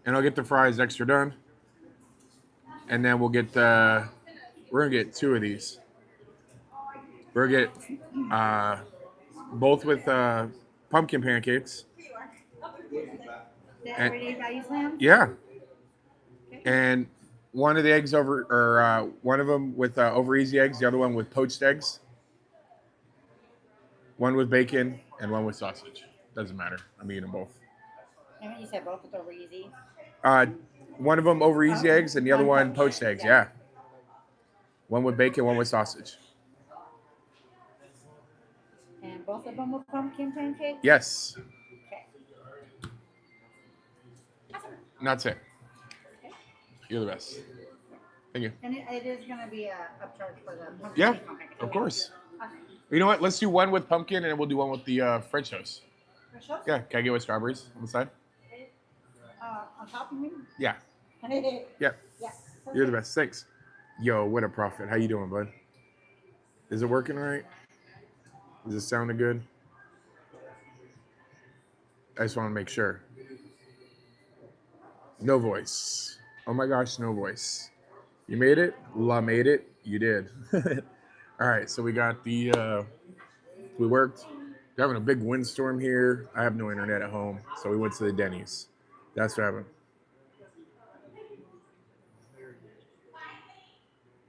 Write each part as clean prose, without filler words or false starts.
and I'll get the fries extra done, and then we'll get the. We're gonna get two of these. We're gonna get uh, both with pumpkin pancakes. The And everyday value slams? yeah, Okay. and one of the eggs over, or one of them with over easy eggs, the other one with poached eggs, one with bacon, and one with sausage. Doesn't matter. I'm eating them both. And when you said both, it's over easy. Uh, one of them over easy Oh, eggs, and the other one one poached. poached eggs. Yeah. Yeah, one with bacon, one with sausage. And both of them with pumpkin pancakes? Yes, Okay. Awesome. and that's it. Okay. You're the best. Thank you. And it is going to be a upcharge for the pumpkin Yeah, pancake. of Okay. course. Awesome. You know what? Let's do one with pumpkin, and we'll do one with the French toast. Fresh toast? Yeah, can I get with strawberries on the side? On top, you mean? Yeah, Yeah. yeah. You're the Perfect. best. Thanks. Yo, what a profit. How you doing, bud? Is it working all right? Is it sounding good? I just want to make sure. No voice. Oh my gosh, no voice. You made it? La made it. You did. All right, so we got the we worked. We're having a big windstorm here. I have no internet at home, so we went to the Denny's. That's what happened.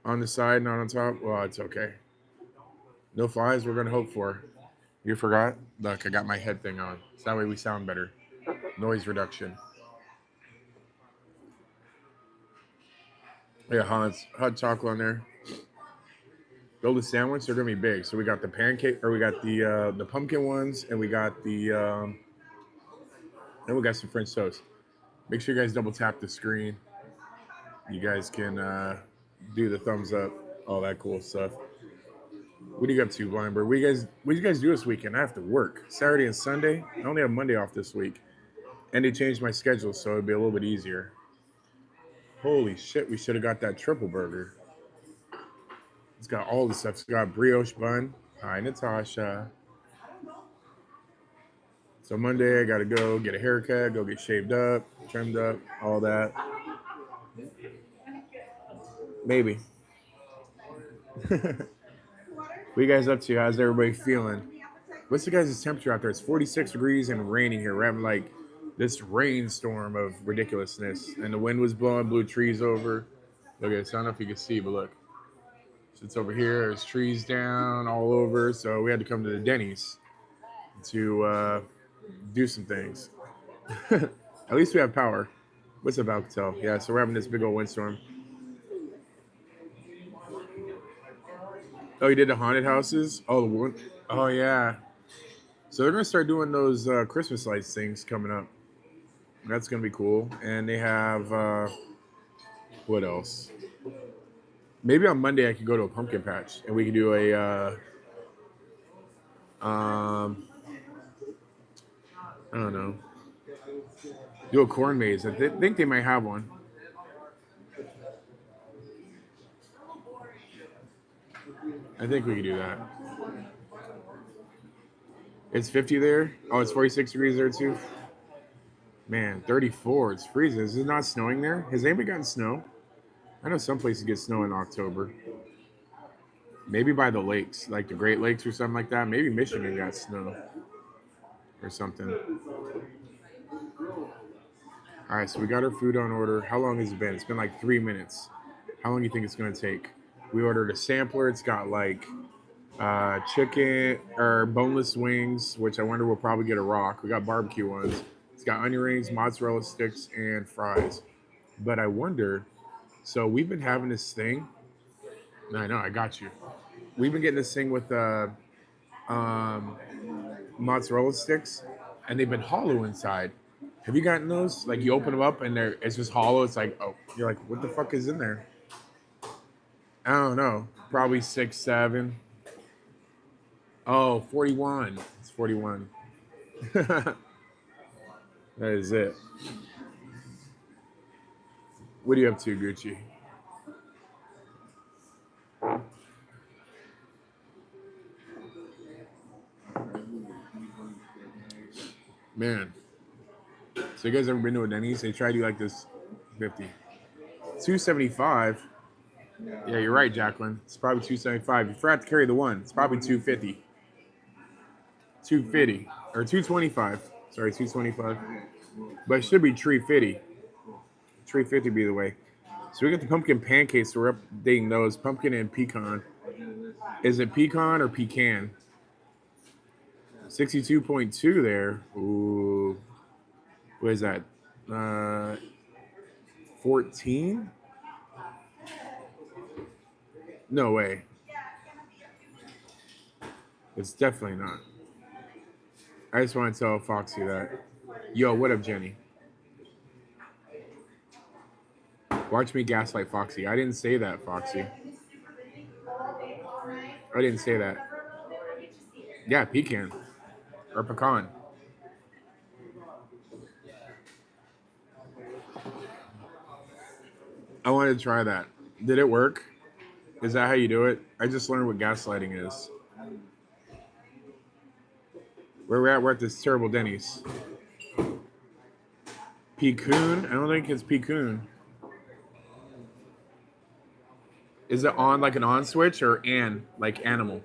On the side, not on top. Well, it's okay. No flies. We're gonna hope for. You forgot? Look, I got my head thing on. So that way we sound better. Noise reduction. Yeah, hot chocolate on there. Build a sandwich. They're gonna be big. So we got the pancake, or we got the pumpkin ones, and we got and we got some French toast. Make sure you guys double tap the screen. You guys can do the thumbs up, all that cool stuff. What do you got to, Weinberg? What you guys do this weekend? I have to work Saturday and Sunday. I only have Monday off this week, and they changed my schedule so it'd be a little bit easier. Holy shit! We should have got that triple burger. It's got all the stuff. It's got brioche bun. Hi, Natasha. So Monday, I gotta go get a haircut, go get shaved up, trimmed up, all that. Maybe. What you guys up to? How's everybody feeling? What's the guys' temperature out there? It's 46 degrees and raining here. We're having like this rainstorm of ridiculousness, and the wind was blowing, blew trees over. Look at this. I don't know if you can see, but look, so it's over here. There's trees down all over. So we had to come to the Denny's to do some things. At least we have power. What's up, Alcatel? Yeah, so we're having this big old windstorm. Oh, you did the haunted houses? Oh, the one. Oh, yeah. So they're gonna start doing those Christmas lights things coming up. That's gonna be cool. And they have what else? Maybe on Monday I could go to a pumpkin patch and we could do a I don't know, do a corn maze. I think they might have one. I think we could do that. It's 50 there. Oh, it's 46 degrees there too. Man, 34. It's freezing. Is it not snowing there? Has anybody gotten snow? I know some places get snow in October. Maybe by the lakes, like the Great Lakes or something like that. Maybe Michigan got snow or something. All right, so we got our food on order. How long has it been? It's been like 3 minutes. How long do you think it's going to take? We ordered a sampler. It's got like chicken or boneless wings, which I wonder we'll probably get a rock. We got barbecue ones. It's got onion rings, mozzarella sticks, and fries. But I wonder. So we've been having this thing. No, I know, I got you. We've been getting this thing with um, mozzarella sticks, and they've been hollow inside. Have you gotten those? Like you open them up and it's just hollow. It's like, oh, you're like, what the fuck is in there? I don't know. Probably 6, 7. Oh, 41. It's 41. That is it. What are you up to, Gucci? Man, So you guys ever been to a Denny's? They try to do like this 50. 275. Yeah, you're right, Jacqueline. It's probably 275. You forgot to carry the one. It's probably 250. 250 or 225. Sorry, 225. But it should be 350. 350 be the way. So we got the pumpkin pancakes. So we're updating those. Pumpkin and pecan. Is it pecan or pecan? 62.2 there. Ooh. What is that? 14? No way. It's definitely not. I just want to tell Foxy that. Yo, what up, Jenny? Watch me gaslight Foxy. I didn't say that, Foxy. I didn't say that. Yeah, pecan. Or pecan. I wanted to try that. Did it work? Is that how you do it? I just learned what gaslighting is. Where we're at, we're at this terrible Denny's. Pecan? I don't think it's pecan. Is it on like an on switch or an, like animal?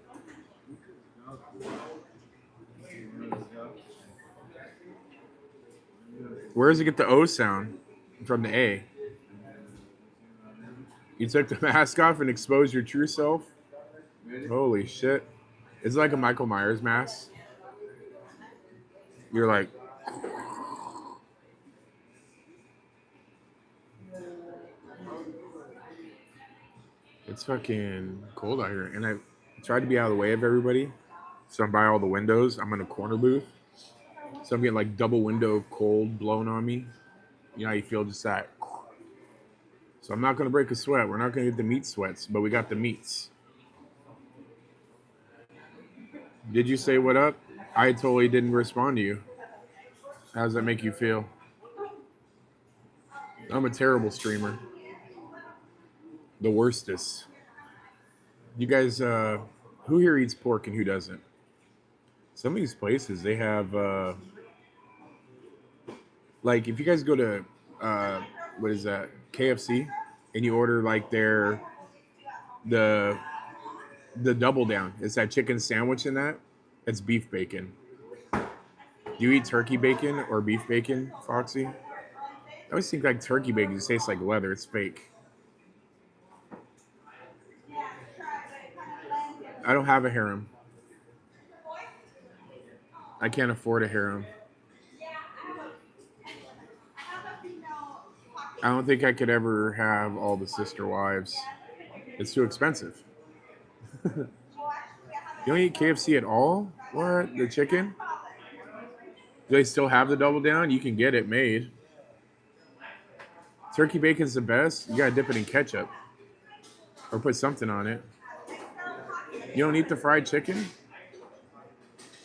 Where does it get the O sound from the A? You took the mask off and exposed your true self? Holy shit. It's like a Michael Myers mask. You're like, it's fucking cold out here. And I tried to be out of the way of everybody. So I'm by all the windows. I'm in a corner booth. So I'm getting like double window cold blown on me. You know how you feel just that. So I'm not going to break a sweat. We're not going to get the meat sweats, but we got the meats. Did you say what up? I totally didn't respond to you. How does that make you feel? I'm a terrible streamer. The worstest. You guys, who here eats pork and who doesn't? Some of these places, they have, like, if you guys go to, what is that, KFC, and you order, like, the double down. It's that chicken sandwich in that. It's beef bacon. Do you eat turkey bacon or beef bacon, Foxy? I always think like turkey bacon just tastes like leather. It's fake. I don't have a harem. I can't afford a harem. I don't think I could ever have all the sister wives. It's too expensive. You don't eat KFC at all? What? The chicken? Do they still have the double down? You can get it made. Turkey bacon's the best. You gotta dip it in ketchup. Or put something on it. You don't eat the fried chicken?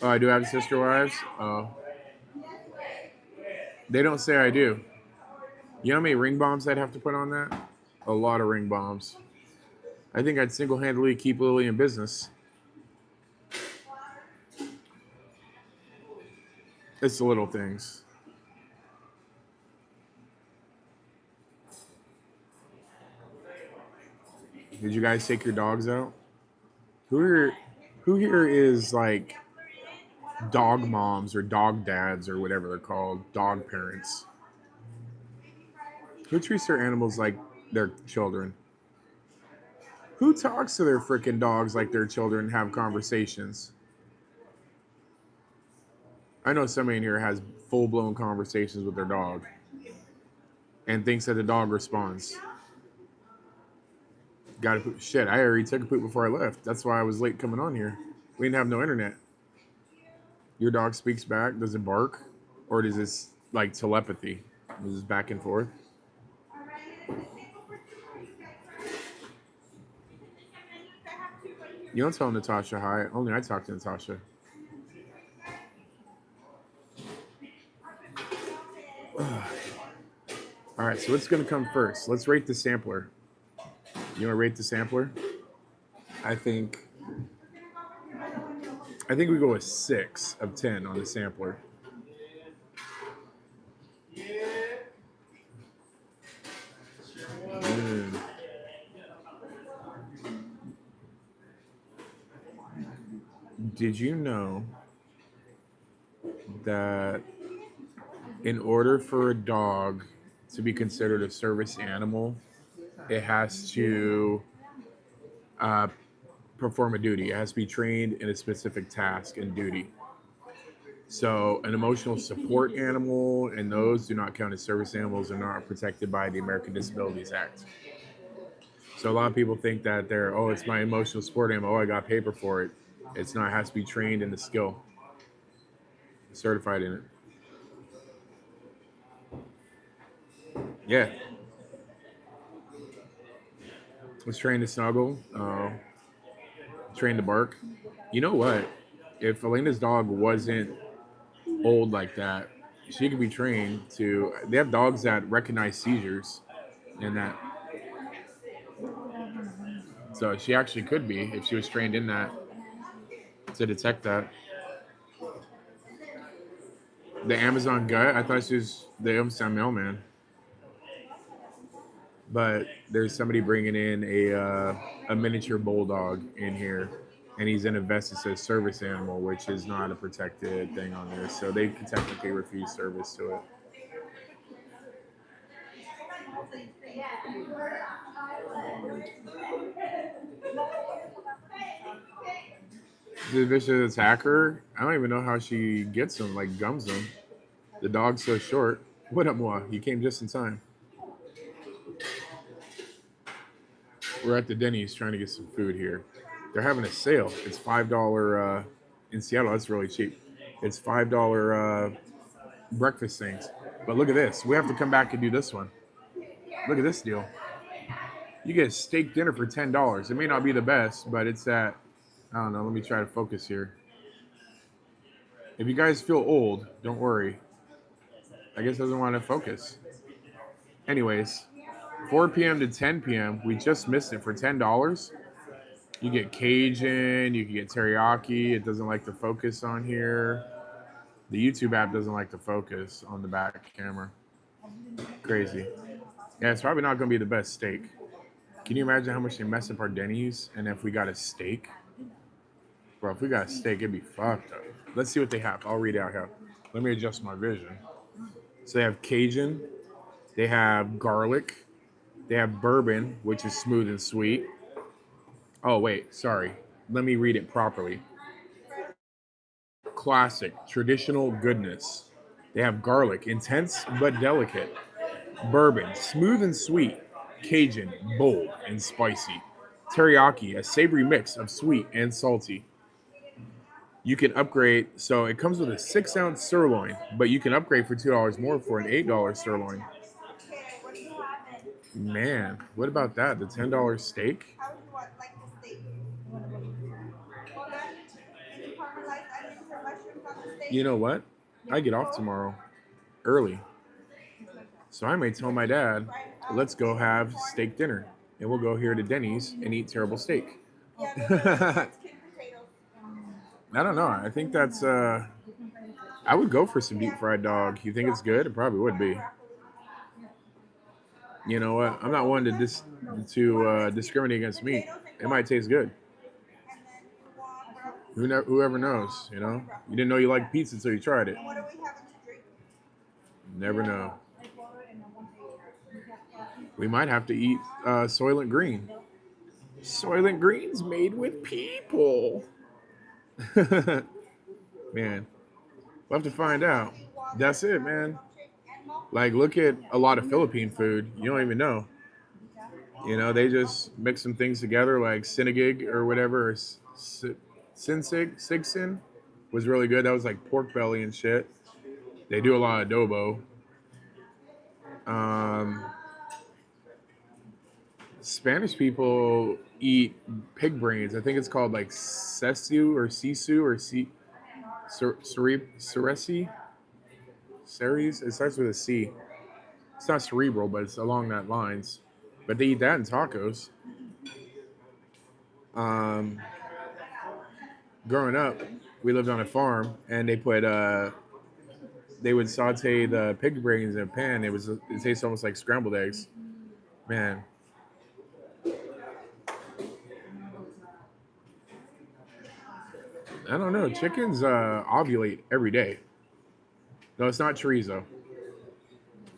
Oh, I do have sister wives? Oh. They don't say I do. You know how many ring bombs I'd have to put on that? A lot of ring bombs. I think I'd single-handedly keep Lily in business. It's the little things. Did you guys take your dogs out? Who here is like dog moms or dog dads or whatever they're called, dog parents? Who treats their animals like their children? Who talks to their freaking dogs like their children and have conversations? I know somebody in here has full-blown conversations with their dog and thinks that the dog responds. Got to poop. Shit, I already took a poop before I left. That's why I was late coming on here. We didn't have no internet. Your dog speaks back. Does it bark? Or does this like telepathy? Is this back and forth? You don't tell Natasha hi. Only I talk to Natasha. All right, so what's going to come first? Let's rate the sampler. You want to rate the sampler? I think we go with 6 of 10 on the sampler. Did you know that in order for a dog to be considered a service animal, it has to uh, perform a duty. It has to be trained in a specific task and duty. So, an emotional support animal and those do not count as service animals and are not protected by the American Disabilities Act. So, a lot of people think that they're, oh, it's my emotional support animal. Oh, I got paper for it. It's not, it has to be trained in the skill, certified in it. Yeah. Was trained to snuggle, trained to bark. You know what? If Elena's dog wasn't old like that, she could be trained to. They have dogs that recognize seizures and that. So she actually could be if she was trained in that to detect that. The Amazon gut, I thought she was the Amazon mailman, but there's somebody bringing in a miniature bulldog in here, and he's in a vest that says service animal, which is not a protected thing on there, so they could technically refuse service to it. The vicious attacker, I don't even know how she gets him, like gums him. The dog's so short. What up, Moi? You came just in time. We're at the Denny's trying to get some food here. They're having a sale. It's $5 in Seattle. That's really cheap. It's $5 breakfast things. But look at this. We have to come back and do this one. Look at this deal. You get a steak dinner for $10. It may not be the best, but it's at, I don't know. Let me try to focus here. If you guys feel old, don't worry. I guess it doesn't want to focus. Anyways, 4 p.m. to 10 p.m. We just missed it for $10. You get Cajun, you can get teriyaki. It doesn't like to focus on here. The YouTube app doesn't like to focus on the back camera. Crazy. Yeah, it's probably not going to be the best steak. Can you imagine how much they mess up our Denny's? And if we got a steak? Bro, if we got a steak, it'd be fucked up. Let's see what they have. I'll read out here. Let me adjust my vision. So they have Cajun. They have garlic. They have bourbon, which is smooth and sweet. Oh, wait, sorry. Let me read it properly. Classic, traditional goodness. They have garlic, intense but delicate. Bourbon, smooth and sweet. Cajun, bold and spicy. Teriyaki, a savory mix of sweet and salty. You can upgrade, so it comes with a 6-ounce sirloin, but you can upgrade for $2 more for an $8 sirloin. Man, what about that? The $10 steak? You know what? I get off tomorrow early. So I may tell my dad, let's go have steak dinner. And we'll go here to Denny's and eat terrible steak. I don't know. I think that's I would go for some deep fried dog. You think it's good? It probably would be. You know what? I'm not one to discriminate against meat. It might taste good. Whoever knows, you know? You didn't know you liked pizza until you tried it. Never know. We might have to eat Soylent Green. Soylent Green's made with people. Man, we'll have to find out. That's it, man. Like, look at a lot of Philippine food. You don't even know. You know, they just mix some things together, like Sinigig or whatever. Or Sigsin was really good. That was like pork belly and shit. They do a lot of adobo. Um, Spanish people eat pig brains. I think it's called like sesu or sisu or ceresi. Ceres. It starts with a C. It's not cerebral, but it's along that lines. But they eat that in tacos. Um, Growing up, we lived on a farm, and they would saute the pig brains in a pan. It tastes almost like scrambled eggs. Man, I don't know. Chickens ovulate every day. No, it's not chorizo.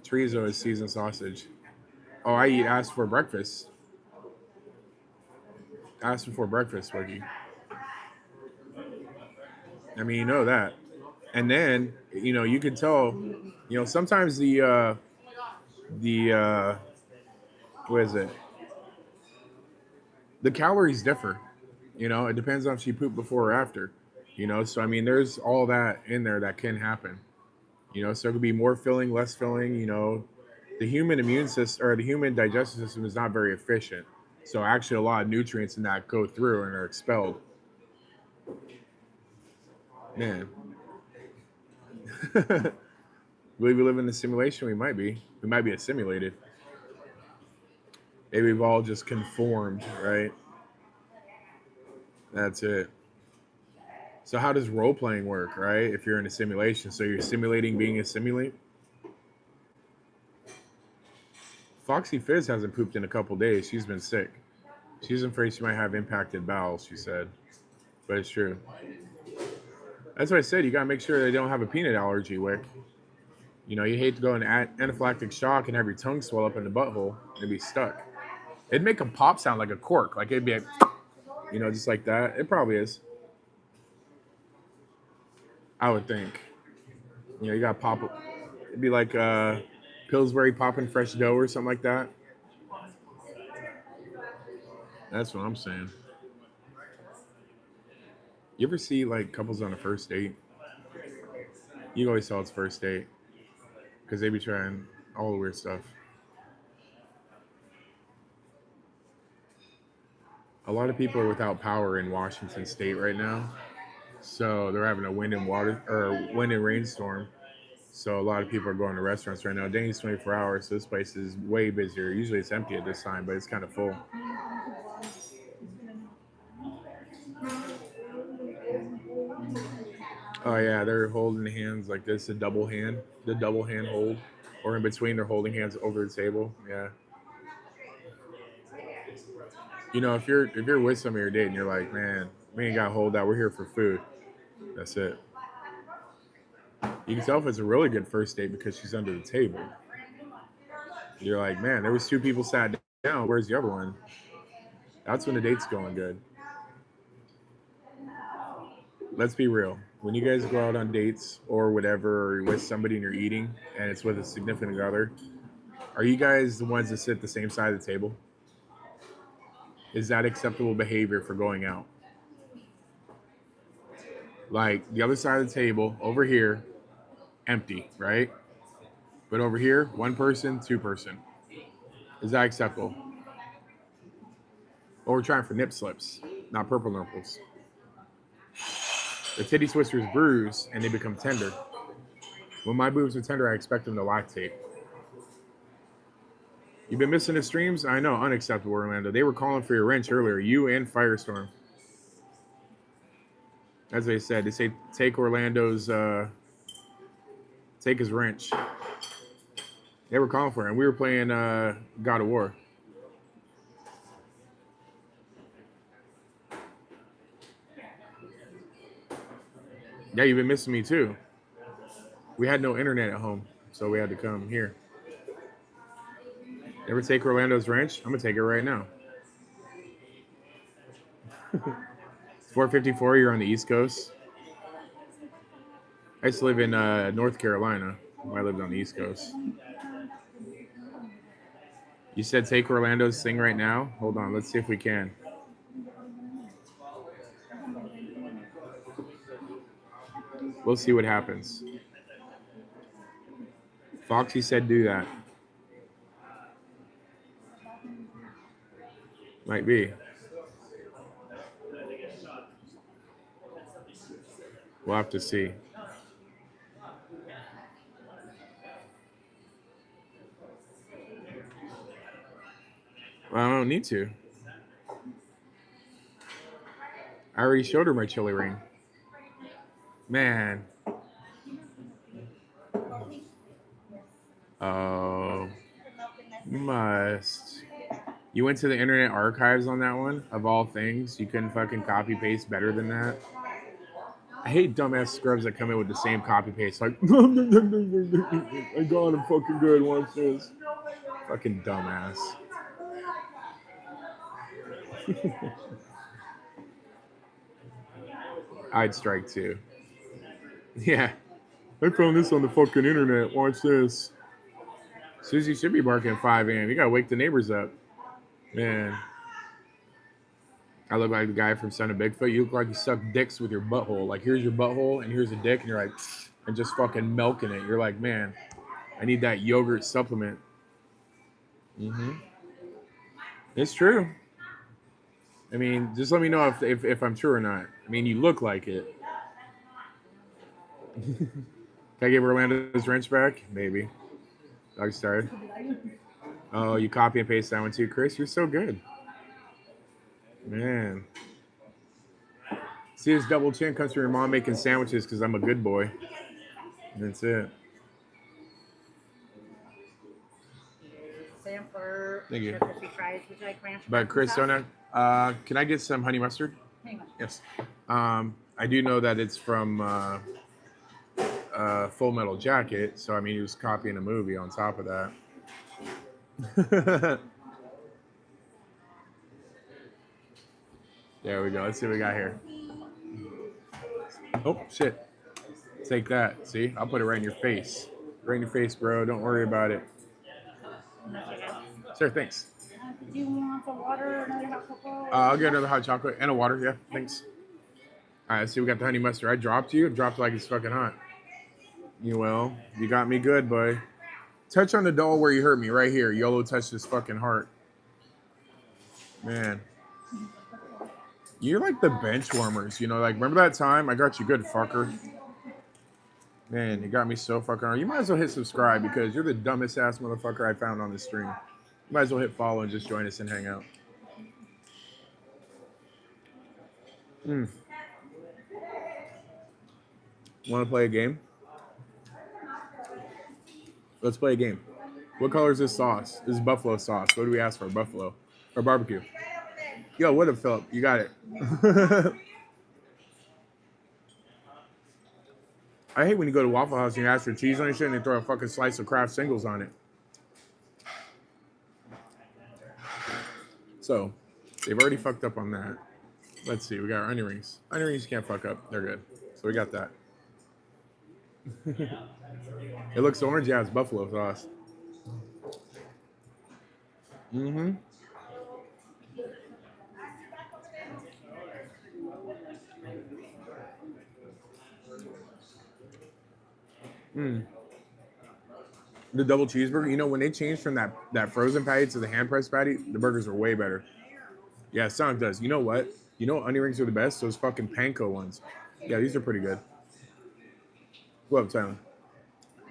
Chorizo is seasoned sausage. Oh, I eat ass for breakfast. Ass before breakfast, Wiggy. I mean, you know that. And then, you can tell, sometimes the what is it? The calories differ. It depends on if she pooped before or after. So I mean, there's all that in there that can happen. So it could be more filling, less filling. The human immune system or the human digestive system is not very efficient. So actually, a lot of nutrients in that go through and are expelled. Man, believe we live in a simulation. We might be. We might be assimilated. Maybe we've all just conformed, right? That's it. So how does role playing work, right? If you're in a simulation, so you're simulating being a simulate. Foxy Fizz hasn't pooped in a couple days. She's been sick. She's afraid she might have impacted bowels. She said, but it's true. That's what I said. You gotta make sure they don't have a peanut allergy, Wick. You hate to go into anaphylactic shock and have your tongue swell up in the butthole and be stuck. It'd make a pop sound like a cork, like it'd be, just like that. It probably is. I would think. You got to pop. It'd be like Pillsbury popping fresh dough or something like that. That's what I'm saying. You ever see like couples on a first date? You always tell it's first date because they be trying all the weird stuff. A lot of people are without power in Washington State right now, so they're having a wind and rainstorm. So a lot of people are going to restaurants right now. Denny's 24 hours, so this place is way busier. Usually it's empty at this time, but it's kind of full. Oh yeah, they're holding hands like this, the double hand hold, or in between they're holding hands over the table. Yeah. If you're with somebody you're dating, you're like, man, we ain't got to hold that. We're here for food. That's it. You can tell if it's a really good first date because she's under the table. You're like, man, there was two people sat down. Where's the other one? That's when the date's going good. Let's be real. When you guys go out on dates or whatever, or you're with somebody and you're eating, and it's with a significant other, are you guys the ones that sit the same side of the table? Is that acceptable behavior for going out? Like the other side of the table over here, empty, right? But over here, one person, two person. Is that acceptable? Or we're trying for nip slips, not purple nipples. The titty twisters bruise and they become tender. When my boobs are tender, I expect them to lactate. You've been missing the streams? I know, unacceptable, Orlando. They were calling for your wrench earlier, you and Firestorm. As they said, they say take Orlando's, take his wrench. They were calling for it, and we were playing God of War. Yeah, you've been missing me too. We had no internet at home, so we had to come here. Ever take Orlando's wrench? I'm gonna take it right now. 454. You're on the East Coast. I used to live in North Carolina. I lived on the East Coast. You said take Orlando's thing right now. Hold on, let's see if we can. We'll see what happens. Foxy said do that. Might be. We'll have to see. Well, I don't need to. I already showed her my chili ring. Man. Oh. Must. You went to the Internet Archives on that one? Of all things, you couldn't fucking copy paste better than that? I hate dumbass scrubs that come in with the same copy paste. Like, I got him fucking good. Watch this. Fucking dumbass. I'd strike too. Yeah. I found this on the fucking internet. Watch this. Susie should be barking at 5 a.m. You gotta wake the neighbors up. Man. I look like the guy from Son of Bigfoot. You look like you suck dicks with your butthole. Like, here's your butthole and here's a dick, and you're like, and just fucking milking it. You're like, man, I need that yogurt supplement. Mm-hmm. It's true. I mean, just let me know if I'm true or not. I mean, you look like it. Can I give Orlando's wrench back? Maybe. Dog's tired. Oh, you copy and paste that one too, Chris? You're so good. Man. See, this double chin comes from your mom making sandwiches because I'm a good boy. That's it. Sampler. Thank you. Crispy fries. Would you like ranch? But Chris, can I get some honey mustard? Hang on. Yes. I do know that it's from Full Metal Jacket, so I mean, he was copying a movie on top of that. There we go. Let's see what we got here. Oh, shit. Take that. See? I'll put it right in your face. Right in your face, bro. Don't worry about it. Sure, thanks. Do you want some water or another hot cocoa? I'll get another hot chocolate and a water. Yeah, thanks. All right, see, we got the honey mustard. I dropped you. It dropped like it's fucking hot. You will. You got me good, boy. Touch on the doll where you hurt me, right here. YOLO touch this fucking heart. Man. You're like the bench warmers, you know? Like, remember that time? I got you good, fucker. Man, you got me so fucking hard. You might as well hit subscribe because you're the dumbest ass motherfucker I found on this stream. You might as well hit follow and just join us and hang out. Want to play a game? Let's play a game. What color is this sauce? This is buffalo sauce. What do we ask for? Buffalo or barbecue? Yo, what up, Philip? You got it. I hate when you go to Waffle House and you ask for cheese on your shit and they throw a fucking slice of Kraft Singles on it. So, they've already fucked up on that. Let's see. We got our onion rings. Onion rings can't fuck up. They're good. So we got that. It looks orange. Yeah, it's buffalo sauce. Mm-hmm. The double cheeseburger. You know, when they changed from that frozen patty to the hand pressed patty, the burgers are way better. Yeah, Sonic does. You know what? You know what onion rings are the best? Those fucking panko ones. Yeah, these are pretty good. What up, Tyler?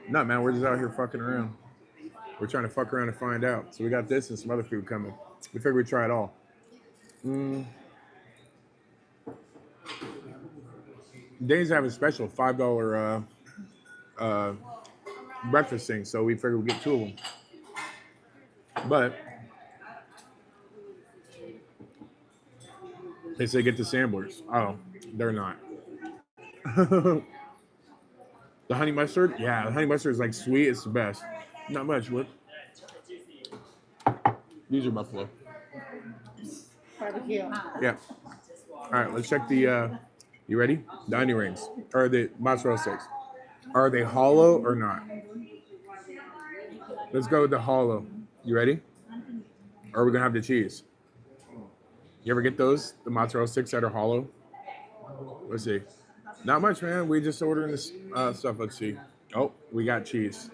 No, man, we're just out here fucking around. We're trying to fuck around and find out. So we got this and some other food coming. We figured we'd try it all. Denny's having a special $5 breakfast thing, so we figured we'd get 2 of them. But they say get the samplers. Oh, they're not. The honey mustard? Yeah, the honey mustard is like sweet. It's the best. Not much, what? These are buffalo. Barbecue. Yeah. All right, let's check the, you ready? The onion rings. Or the mozzarella sticks. Are they hollow or not? Let's go with the hollow. You ready? Or are we going to have the cheese? You ever get those? The mozzarella sticks that are hollow? Let's see. Not much, man. We just ordering this stuff. Let's see. Oh, we got cheese.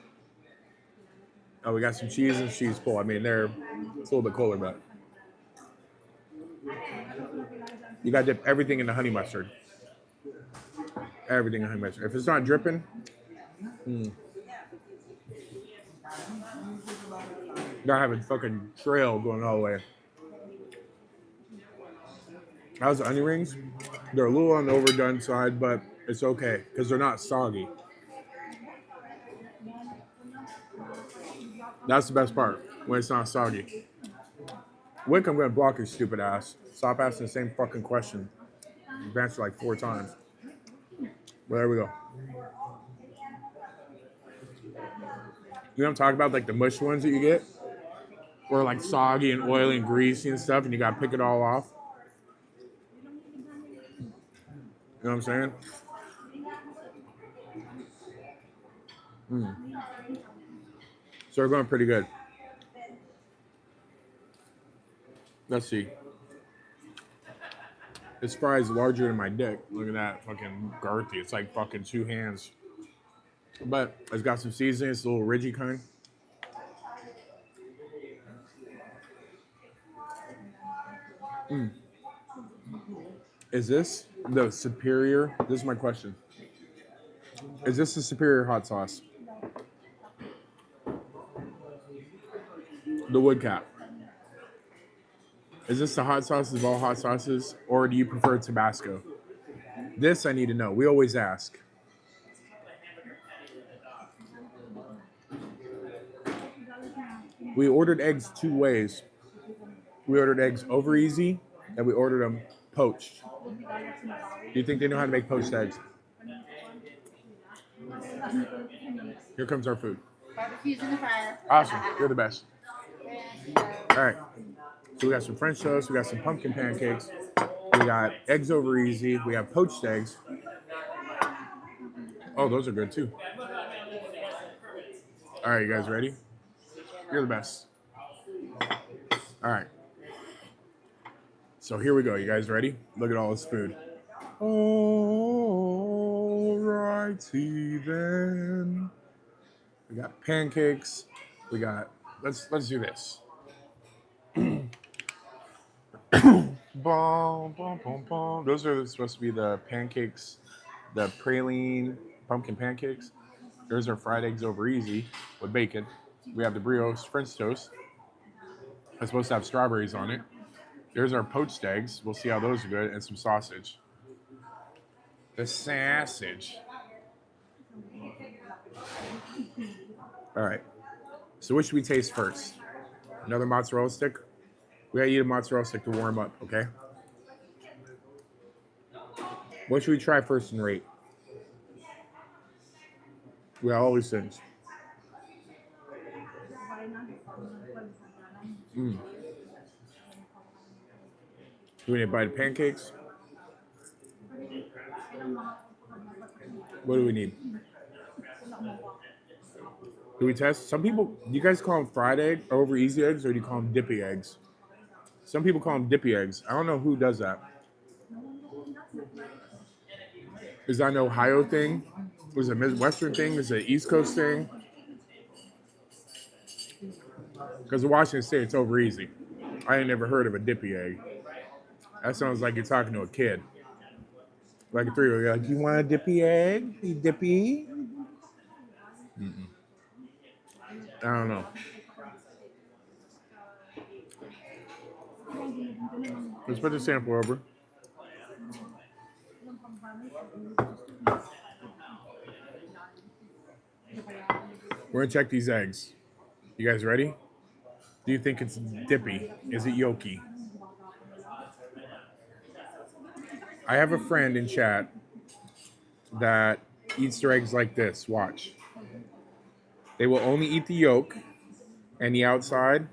Oh, we got some cheese and cheese pull. I mean, it's a little bit colder, but you got to dip everything in the honey mustard. Everything in honey mustard. If it's not dripping, gotta have a fucking trail going all the way. How's the onion rings? They're a little on the overdone side, but it's okay because they're not soggy. That's the best part, when it's not soggy. Wick, I'm gonna block your stupid ass. Stop asking the same fucking question. You've answered like 4 times. Well, there we go. You know what I'm talking about? Like the mush ones that you get? Or like soggy and oily and greasy and stuff, and you gotta pick it all off. You know what I'm saying? So we're going pretty good. Let's see. This fry is larger than my dick. Look at that, fucking girthy. It's like fucking 2 hands. But it's got some seasoning. It's a little ridgy kind. Is this the superior? This is my question. Is this the superior hot sauce? The wood cap. Is this the hot sauce of all hot sauces, or do you prefer Tabasco? This I need to know. We always ask. We ordered eggs 2 ways. We ordered eggs over easy, and we ordered them poached. Do you think they know how to make poached eggs? Here comes our food. Barbecue's in the fryer. Awesome. You're the best. All right. So we got some French toast. We got some pumpkin pancakes. We got eggs over easy. We have poached eggs. Oh, those are good too. All right, you guys ready? You're the best. All right. So here we go. You guys ready? Look at all this food. All righty then. We got pancakes. We got. Let's do this. Bom, bom, bom, bom. Those are supposed to be the pancakes, the praline pumpkin pancakes. There's our fried eggs over easy with bacon. We have the brioche French toast. It's supposed to have strawberries on it. There's our poached eggs. We'll see how those are good, and some sausage. The sausage. All right. So which should we taste first? Another mozzarella stick? We gotta eat a mozzarella stick to warm up, okay? What should we try first and rate? We got all these things. Do we need a bite of pancakes? What do we need? Do we test? Some people, do you guys call them fried egg over easy eggs, or do you call them dippy eggs? Some people call them dippy eggs. I don't know who does that. Is that an Ohio thing? Was it a Midwestern thing? Is it an East Coast thing? Because in Washington State, it's over easy. I ain't never heard of a dippy egg. That sounds like you're talking to a kid. Like a 3-year-old, you're like, you want a dippy egg? You dippy? I don't know. Let's put the sample over. We're gonna check these eggs. You guys ready? Do you think it's dippy? Is it yolky? I have a friend in chat that eats their eggs like this. Watch. They will only eat the yolk and the outside,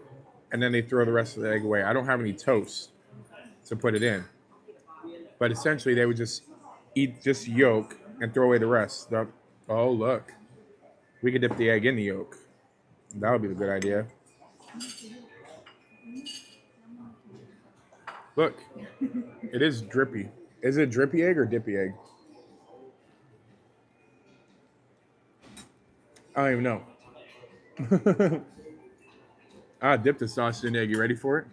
and then they throw the rest of the egg away. I don't have any toast to put it in. But essentially, they would just eat just yolk and throw away the rest. Oh, look. We could dip the egg in the yolk. That would be the good idea. Look. It is drippy. Is it a drippy egg or dippy egg? I don't even know. I dipped the sausage in egg. You ready for it?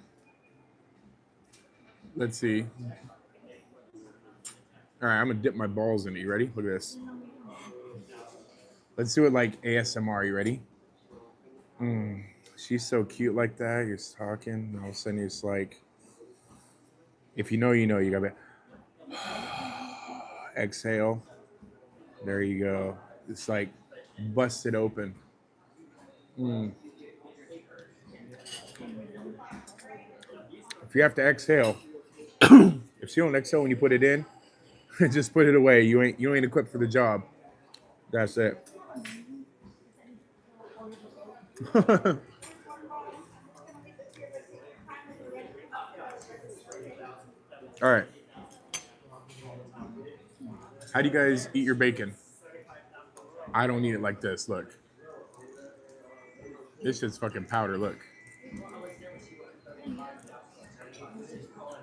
Let's see. All right, I'm going to dip my balls in it. You ready? Look at this. Let's do it like ASMR. You ready? She's so cute like that. You're just talking. And all of a sudden, you're just like, if you know, you know. You got to exhale. There you go. It's like busted open. If you have to exhale, if you don't exhale when you put it in, Just put it away. You ain't equipped for the job. That's it. All right. How do you guys eat your bacon? I don't eat it like this. Look, this shit's fucking powder. Look,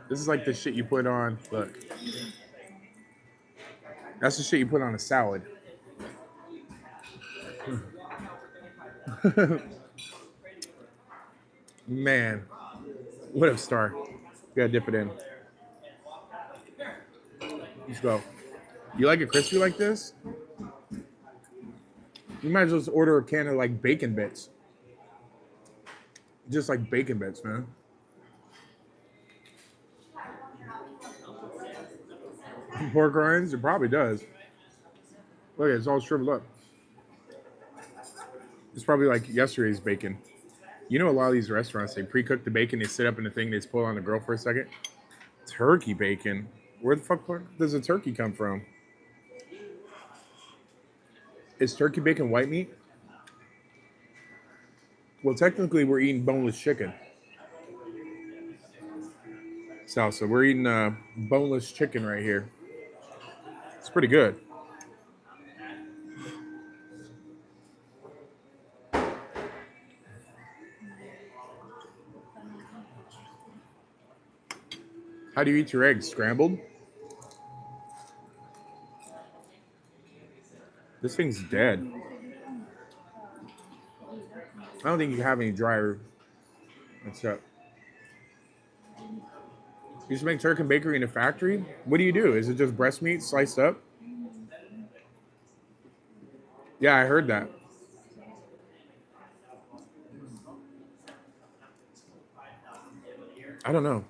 this is like the shit you put on. Look, that's the shit you put on a salad. Man, what up, Star? You gotta dip it in. Let's go. You like it crispy like this? You might as well just order a can of like bacon bits. Just like bacon bits, man. Pork rinds, it probably does. Look, it's all shriveled up. It's probably like yesterday's bacon. You know, a lot of these restaurants, they pre-cook the bacon, they sit up in the thing, they just pull it on the grill for a second. Turkey bacon? Where the fuck does a turkey come from? Is turkey bacon white meat? Well, technically, we're eating boneless chicken. Salsa. We're eating boneless chicken right here. It's pretty good. How do you eat your eggs? Scrambled? This thing's dead. I don't think you have any dryer. What's up? You just make turkey and bakery in a factory? What do you do? Is it just breast meat sliced up? Yeah, I heard that. I don't know.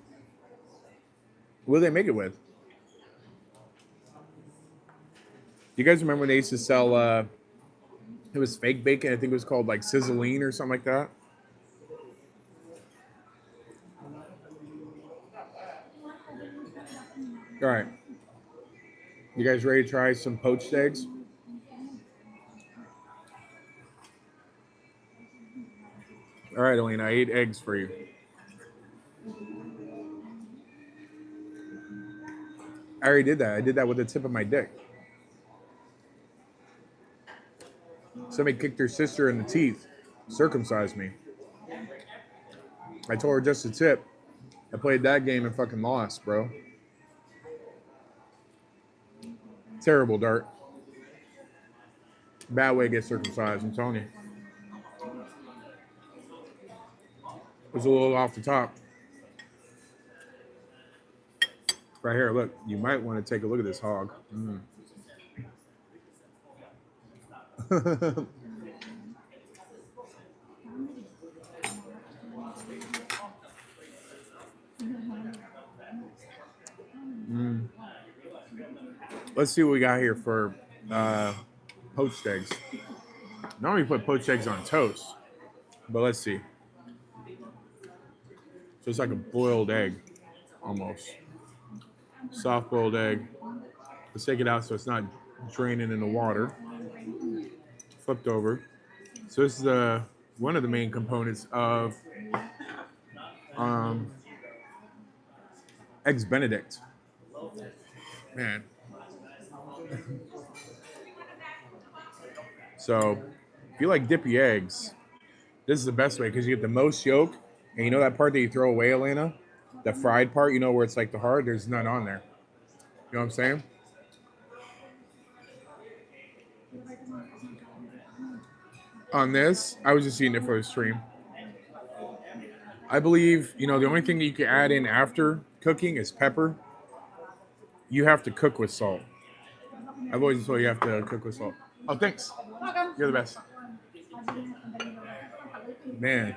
What do they make it with? You guys remember when they used to sell it was fake bacon? I think it was called like sizzling or something like that. All right. You guys ready to try some poached eggs? All right, Elena, I ate eggs for you. I already did that. I did that with the tip of my dick. Somebody kicked their sister in the teeth, circumcised me. I told her just the tip. I played that game and fucking lost, bro. Terrible, Dart. Bad way to get circumcised, I'm telling you. It was a little off the top. Right here, look. You might want to take a look at this hog. Let's see what we got here for poached eggs. Normally put poached eggs on toast, but let's see. So it's like a boiled egg, almost. Soft boiled egg. Let's take it out so it's not draining in the water. Flipped over. So this is one of the main components of eggs Benedict. Man. So if you like dippy eggs, this is the best way because you get the most yolk. And you know that part that you throw away, Elena? The fried part, you know, where it's like the hard? There's none on there. You know what I'm saying? On this, I was just eating it for the stream. I believe, you know, the only thing that you can add in after cooking is pepper. You have to cook with salt. I've always told you have to cook with salt. Oh, thanks. Welcome. You're the best. Man.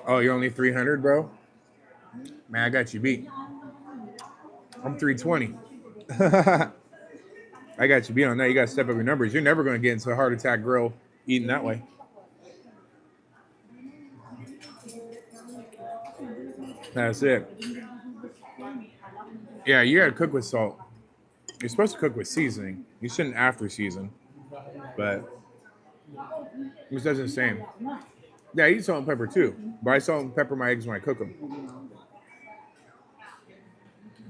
Oh, you're only 300, bro? Man, I got you beat. I'm 320. I got you beat on that. You got to step up your numbers. You're never going to get into a heart attack grill eating that way. That's it. Yeah, you gotta cook with salt. You're supposed to cook with seasoning. You shouldn't after season, but it does the same. Yeah, I eat salt and pepper too, but I salt and pepper my eggs when I cook them.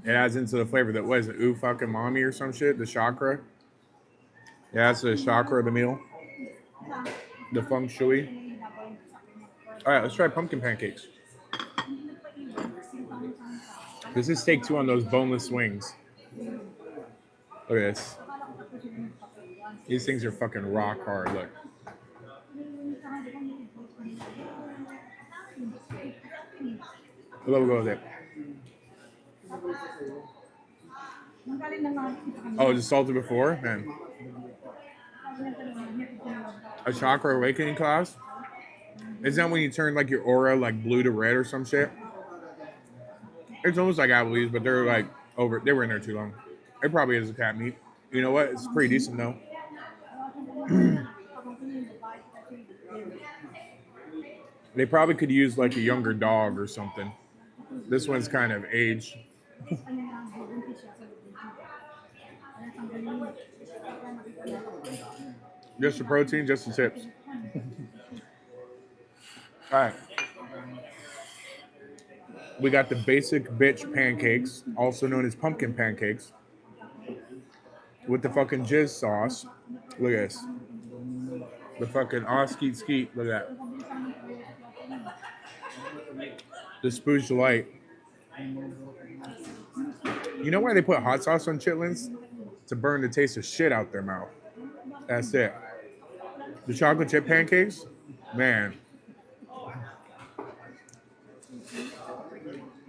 It adds into the flavor. That was it, ooh fucking mommy or some shit. The chakra. Yeah, that's the chakra of the meal. The feng shui. All right, let's try pumpkin pancakes. This is take two on those boneless wings. Look at this. These things are fucking rock hard. Look. We'll go with it. Oh, just salted before? Man. A chakra awakening class? Isn't that when you turn like your aura like blue to red or some shit? It's almost like Applebee's, but they're like over. They were in there too long. It probably is a cat meat. You know what? It's pretty decent though. They probably could use like a younger dog or something. This one's kind of aged. Just the protein, just the chips. All right. We got the basic bitch pancakes, also known as pumpkin pancakes, with the fucking jizz sauce. Look at this. The fucking skeet skeet. Look at that. The spooge delight. You know why they put hot sauce on chitlins? To burn the taste of shit out their mouth. That's it. The chocolate chip pancakes, man.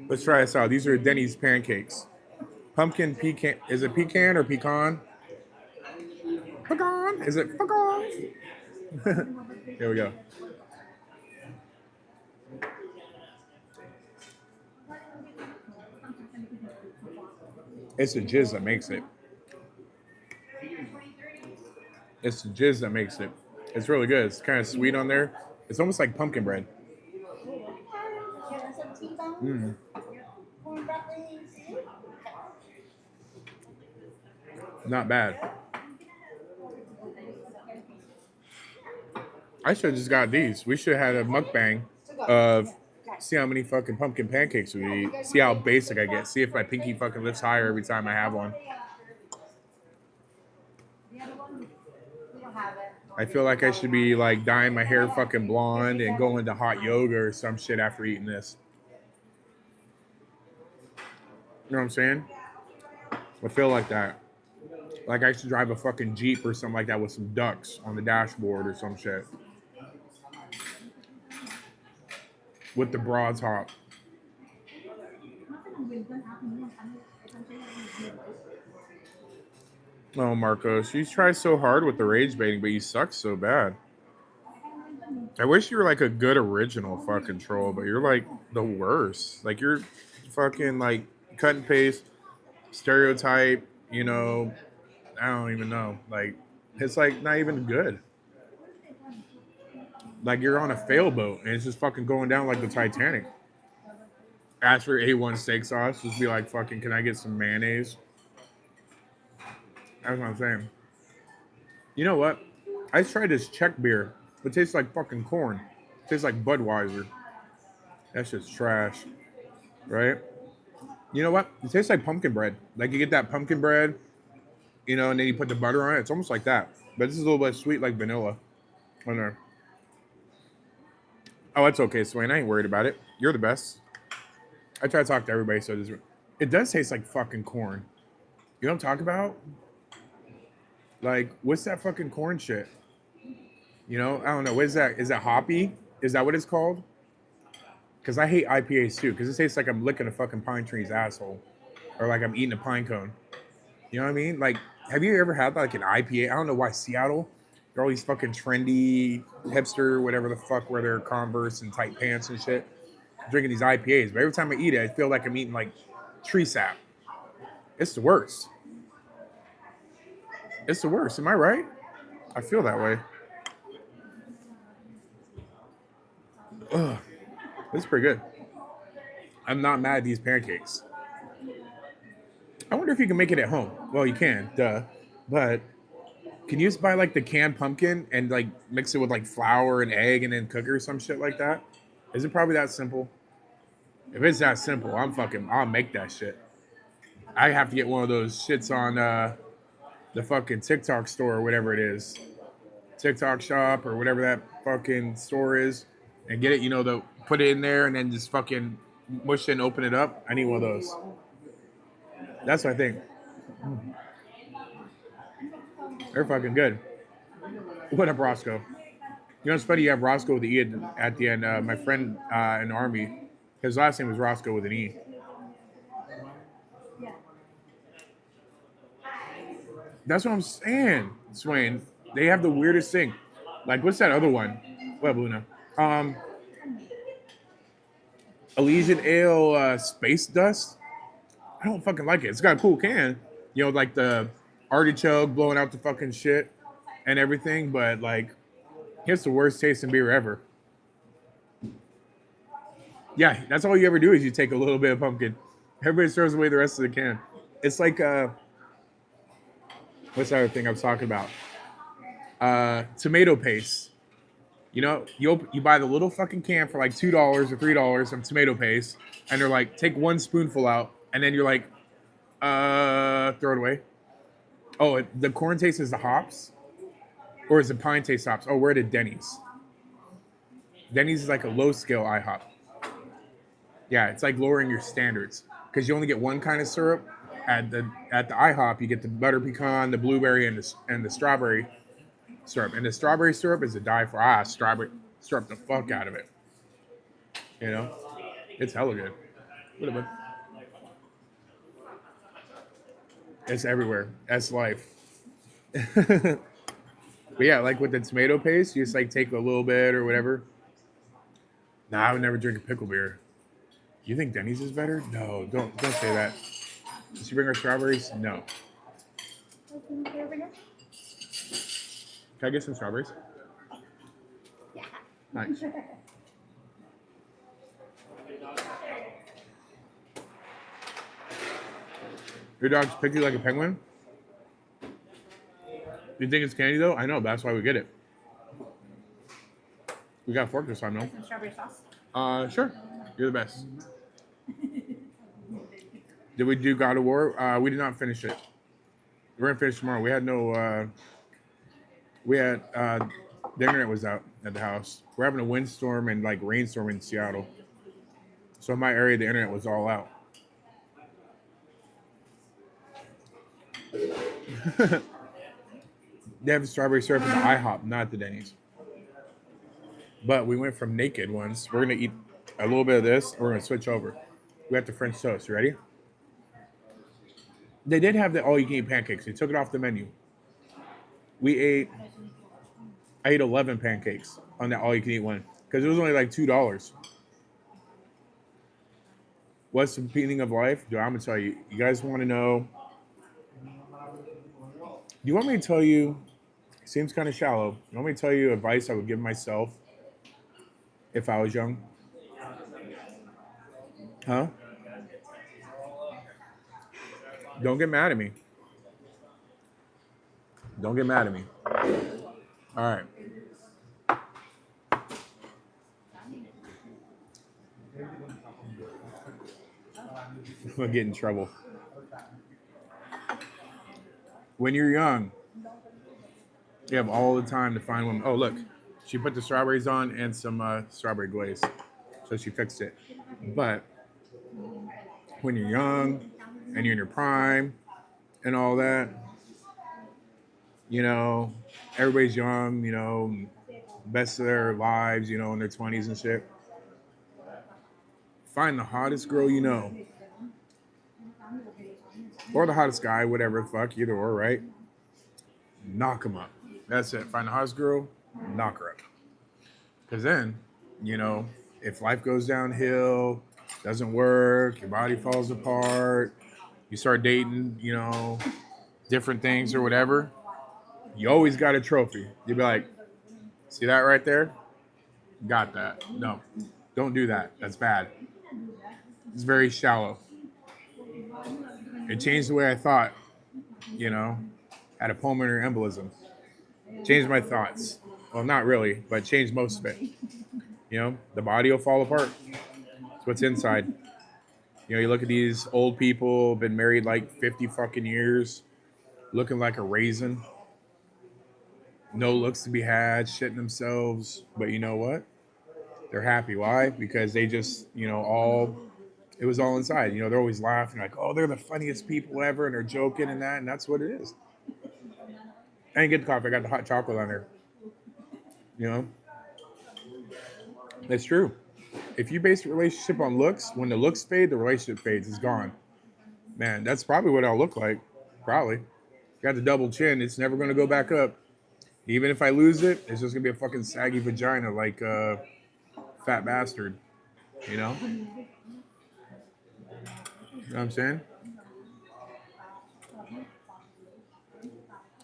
Let's try this out. These are Denny's pancakes. Pumpkin pecan. Is it pecan or pecan? Pecan. Is it pecan? Here we go. It's the jizz that makes it. It's the jizz that makes it. It's really good. It's kind of sweet on there. It's almost like pumpkin bread. Mm. Not bad. I should have just got these. We should have had a mukbang of see how many fucking pumpkin pancakes we eat. See how basic I get. See if my pinky fucking lifts higher every time I have one. I feel like I should be like dyeing my hair fucking blonde and going to hot yoga or some shit after eating this. You know what I'm saying? I feel like that. Like I should drive a fucking Jeep or something like that with some ducks on the dashboard or some shit. With the broad top. Oh, Marcos, you try so hard with the rage baiting, but you suck so bad. I wish you were like a good original fucking troll, but you're like the worst. Like you're fucking like cut and paste, stereotype, you know, I don't even know. Like it's like not even good. Like you're on a fail boat and it's just fucking going down like the Titanic. Ask for A1 steak sauce, just be like, fucking, can I get some mayonnaise? That's what I'm saying. You know what? I tried this Czech beer. It tastes like fucking corn. It tastes like Budweiser. That shit's trash. Right? You know what? It tastes like pumpkin bread. Like you get that pumpkin bread, you know, and then you put the butter on it. It's almost like that. But this is a little bit sweet like vanilla. On there. Oh, it's okay, Swain. I ain't worried about it. You're the best. I try to talk to everybody, so it does taste like fucking corn. You know what I'm talking about? Like, what's that fucking corn shit? You know, I don't know. What is that? Is that hoppy? Is that what it's called? Because I hate IPAs too, because it tastes like I'm licking a fucking pine tree's asshole. Or like I'm eating a pine cone. You know what I mean? Like, have you ever had like an IPA? I don't know why Seattle, they're all these fucking trendy hipster, whatever the fuck, where they're Converse and tight pants and shit, drinking these IPAs. But every time I eat it, I feel like I'm eating like tree sap. It's the worst. It's the worst. Am I right? I feel that way. Ugh. This is pretty good. I'm not mad at these pancakes. I wonder if you can make it at home. Well, you can, duh. But can you just buy like the canned pumpkin and like mix it with like flour and egg and then cook it or some shit like that? Is it probably that simple? If it's that simple, I'll make that shit. I have to get one of those shits on the fucking TikTok store or whatever it is. TikTok shop or whatever that fucking store is and get it, put it in there and then just fucking mush it and open it up. I need one of those. That's what I think. They're fucking good. What up, Roscoe? You know, it's funny you have Roscoe with the E at the end. My friend in the Army, his last name was Roscoe with an E. That's what I'm saying, Swain. They have the weirdest thing. Like, what's that other one? What, Luna? Elysian Ale Space Dust. I don't fucking like it. It's got a cool can. Like the artichoke blowing out the fucking shit and everything. But, like, it's the worst tasting beer ever. Yeah, that's all you ever do is you take a little bit of pumpkin. Everybody throws away the rest of the can. It's like, what's the other thing I was talking about? Tomato paste. You buy the little fucking can for like $2 or $3 of tomato paste, and they're like, take one spoonful out, and then you're like, throw it away. Oh, the corn taste is the hops, or is the pine taste hops? Oh, we're at Denny's. Denny's is like a low scale IHOP. Yeah, it's like lowering your standards because you only get one kind of syrup. At the IHOP, you get the butter pecan, the blueberry, and the strawberry syrup. And the strawberry syrup is a die for strawberry syrup the fuck out of it. It's hella good. What about? It's everywhere. That's life. But yeah, like with the tomato paste, you just like take a little bit or whatever. Nah, I would never drink a pickle beer. You think Denny's is better? No, don't say that. Did she bring her strawberries? No. Can I get some strawberries? Yeah. Nice. Your dog's picky like a penguin? You think it's candy though? I know, that's why we get it. We got a fork this time, though. Some strawberry sauce? Sure. You're the best. Did we do God of War? We did not finish it. We're gonna finish tomorrow. We had no. The internet was out at the house. We're having a windstorm and like rainstorm in Seattle. So in my area, the internet was all out. They have strawberry syrup in the IHOP, not the Denny's. But we went from naked ones. We're gonna eat a little bit of this. We're gonna switch over. We have the French toast. You ready? They did have the all-you-can-eat pancakes. They took it off the menu. I ate 11 pancakes on that all-you-can-eat one because it was only like $2. What's the meaning of life? Dude, I'm gonna tell you. You guys want to know? Do you want me to tell you? It seems kind of shallow. You want me to tell you advice I would give myself if I was young? Huh? Don't get mad at me. Don't get mad at me. All right. I'm gonna get in trouble. When you're young, you have all the time to find one. Oh, look. She put the strawberries on and some strawberry glaze. So she fixed it. But when you're young and you're in your prime and all that, everybody's young, best of their lives, in their 20s and shit. Find the hottest girl you know. Or the hottest guy, whatever the fuck, either or, right? Knock them up. That's it. Find the hottest girl, knock her up. Because then, if life goes downhill, doesn't work, your body falls apart, you start dating, different things or whatever, you always got a trophy. You'll be like, see that right there? Got that. No, don't do that. That's bad. It's very shallow. It changed the way I thought, you know, had a pulmonary embolism. Changed my thoughts. Well, not really, but changed most of it. You know, the body will fall apart. It's what's inside. You know, you look at these old people, been married like 50 fucking years, looking like a raisin. No looks to be had, shitting themselves. But you know what? They're happy. Why? Because they just, it was all inside. You know, they're always laughing, like, oh, they're the funniest people ever, and they're joking and that, and that's what it is. I didn't get the coffee, I got the hot chocolate on there. You know? That's true. If you base a relationship on looks, when the looks fade, the relationship fades. It's gone. Man, that's probably what I'll look like. Probably. Got the double chin. It's never going to go back up. Even if I lose it, it's just going to be a fucking saggy vagina like a fat bastard. You know? You know what I'm saying?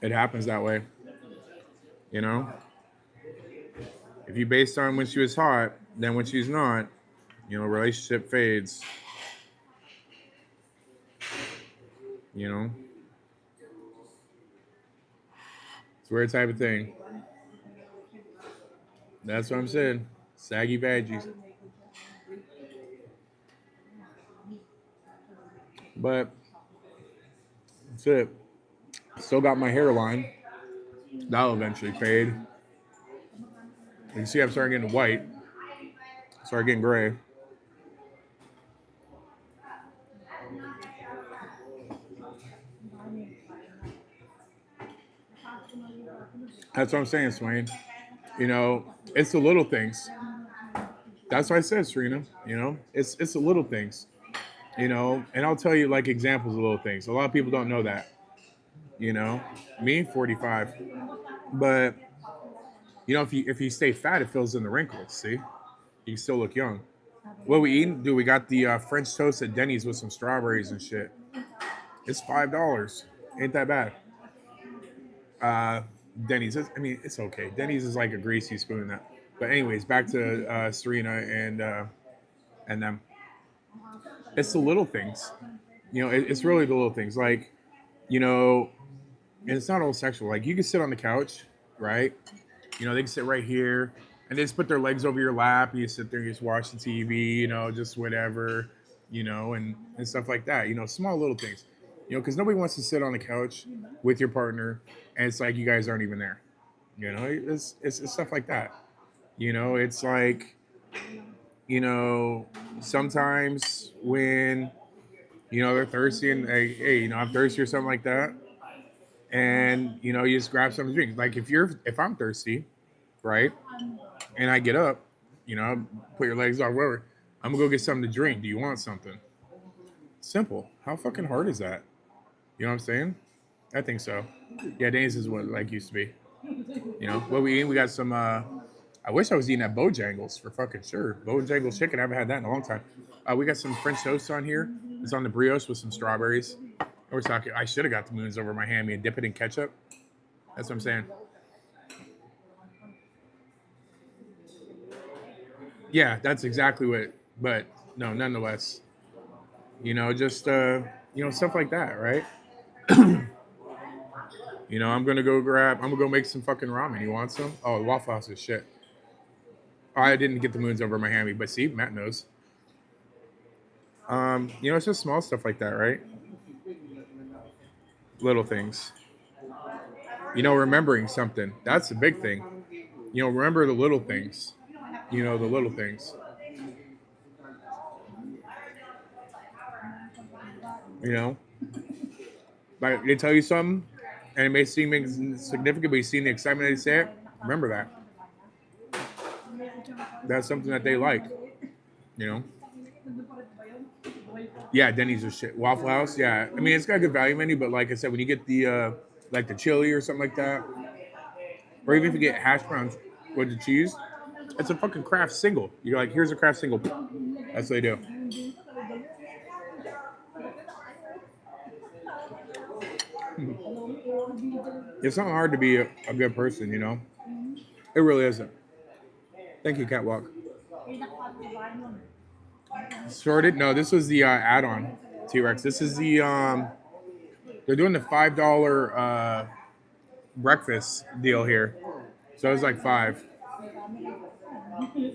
It happens that way. You know? If you based on when she was hot, then when she's not, relationship fades. You know? It's a weird type of thing. That's what I'm saying. Saggy veggies. But that's it. Still got my hairline. That'll eventually fade. You can see I'm starting getting white. Start getting gray. That's what I'm saying, Swain. It's the little things. That's what I said, Serena. It's the little things. And I'll tell you like examples of little things. A lot of people don't know that. Me, 45. But if you stay fat, it fills in the wrinkles. See, you can still look young. What we eating? Dude, we got the French toast at Denny's with some strawberries and shit. It's $5. Ain't that bad. Denny's. It's okay. Denny's is like a greasy spoon. That. But anyways, back to Serena and them. It's the little things. It's really the little things. Like, and it's not all sexual. Like you can sit on the couch, right? They can sit right here and they just put their legs over your lap. And you sit there, and you just watch the TV, just whatever, and stuff like that. Small little things. Because nobody wants to sit on the couch with your partner and it's like you guys aren't even there. It's stuff like that. It's like, sometimes when, they're thirsty and hey, I'm thirsty or something like that. And, you just grab something to drink. Like if I'm thirsty, right? And I get up, put your legs off, whatever. I'm gonna go get something to drink. Do you want something? Simple. How fucking hard is that? You know what I'm saying? I think so. Yeah, Denny's is what like used to be. What we eat? We got some. I wish I was eating at Bojangles for fucking sure. Bojangles chicken. I haven't had that in a long time. We got some French toast on here. It's on the brioche with some strawberries. We're talking. I should have got the moons over my hammy and dip it in ketchup. That's what I'm saying. Yeah, that's exactly what. But no, nonetheless, just stuff like that, right? I'm gonna go grab. I'm gonna go make some fucking ramen. You want some? Oh, the Waffle House is shit. Oh, I didn't get the moons over my hammy, but see, Matt knows. It's just small stuff like that, right? Little things. Remembering something. That's the big thing. Remember the little things. The little things. Like they tell you something, and it may seem insignificant, but you see the excitement they say it. Remember that. That's something that they like. You know. Yeah, Denny's is shit. Waffle House, yeah. It's got a good value menu, but like I said, when you get the like the chili or something like that, or even if you get hash browns with the cheese, it's a fucking craft single. You're like, here's a craft single. That's what they do. It's not hard to be a good person, It really isn't. Thank you, Catwalk. Sorted? No, this was the add-on T-Rex. This is the they're doing the $5 breakfast deal here. So it was like five. You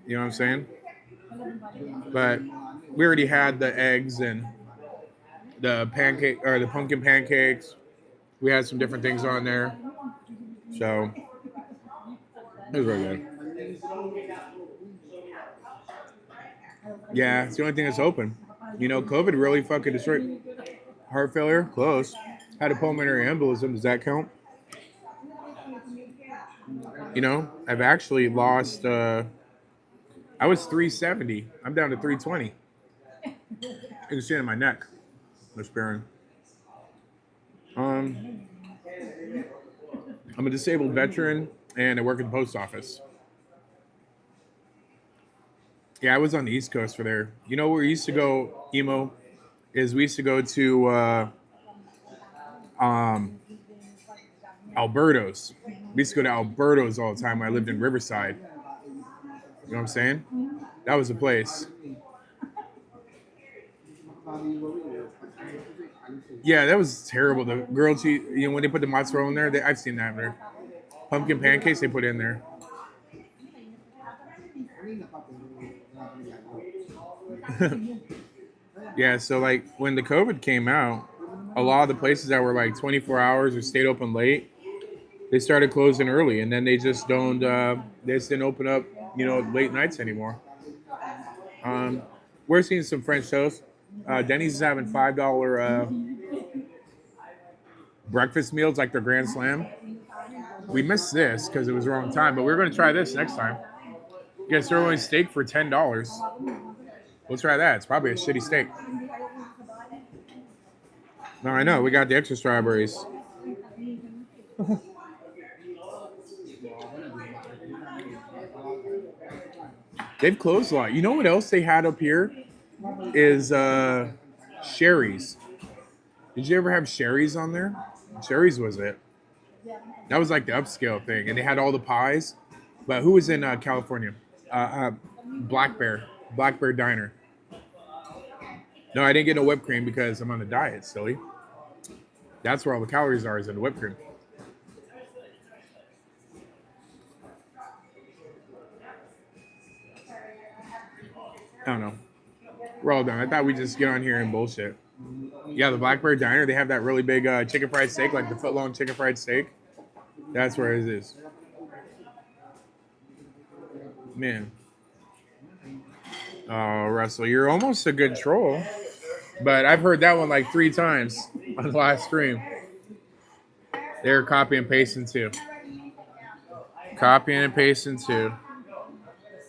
know what I'm saying? But we already had the eggs and the pancake or the pumpkin pancakes. We had some different things on there. So it was really good. Yeah, it's the only thing that's open. You know, COVID really fucking destroyed heart failure, close. Had a pulmonary embolism. Does that count? You know, I've actually lost I was 370. I'm down to 320. You can see it in my neck. Miss Barron. Um, I'm a disabled veteran and I work at the post office. Yeah, I was on the East Coast for there. You know where we used to go, emo, is we used to go to um, Alberto's. We used to go to Alberto's all the time when I lived in Riverside. You know what I'm saying? That was the place. Yeah, that was terrible. The grilled cheese, you know, when they put the mozzarella in there, I've seen that in there. Pumpkin pancakes they put in there. Yeah, so like when the COVID came out, a lot of the places that were like 24 hours or stayed open late, they started closing early, and then they just don't, they just didn't open up, you know, late nights anymore. Um, we're seeing some French toast. Denny's is having $5 breakfast meals like their Grand Slam. We missed this because it was the wrong time, but we're going to try this next time. Get sirloin steak for $10. We'll try that. It's probably a shitty steak. No, I know. We got the extra strawberries. They've closed a lot. You know what else they had up here is Sherry's. Did you ever have Sherry's on there? Sherry's was it. That was like the upscale thing, and they had all the pies. But who was in California? Black Bear, Black Bear Diner. No, I didn't get no whipped cream because I'm on a diet, silly. That's where all the calories are, is in the whipped cream. I don't know. We're all done. I thought we just get on here and bullshit. Yeah, the Black Bear Diner, they have that really big chicken fried steak, like the foot long chicken fried steak. That's where it is. Man. Oh, Russell, you're almost a good troll. But I've heard that one like 3 times on the last stream. They're copy and pasting too. Copying and pasting too.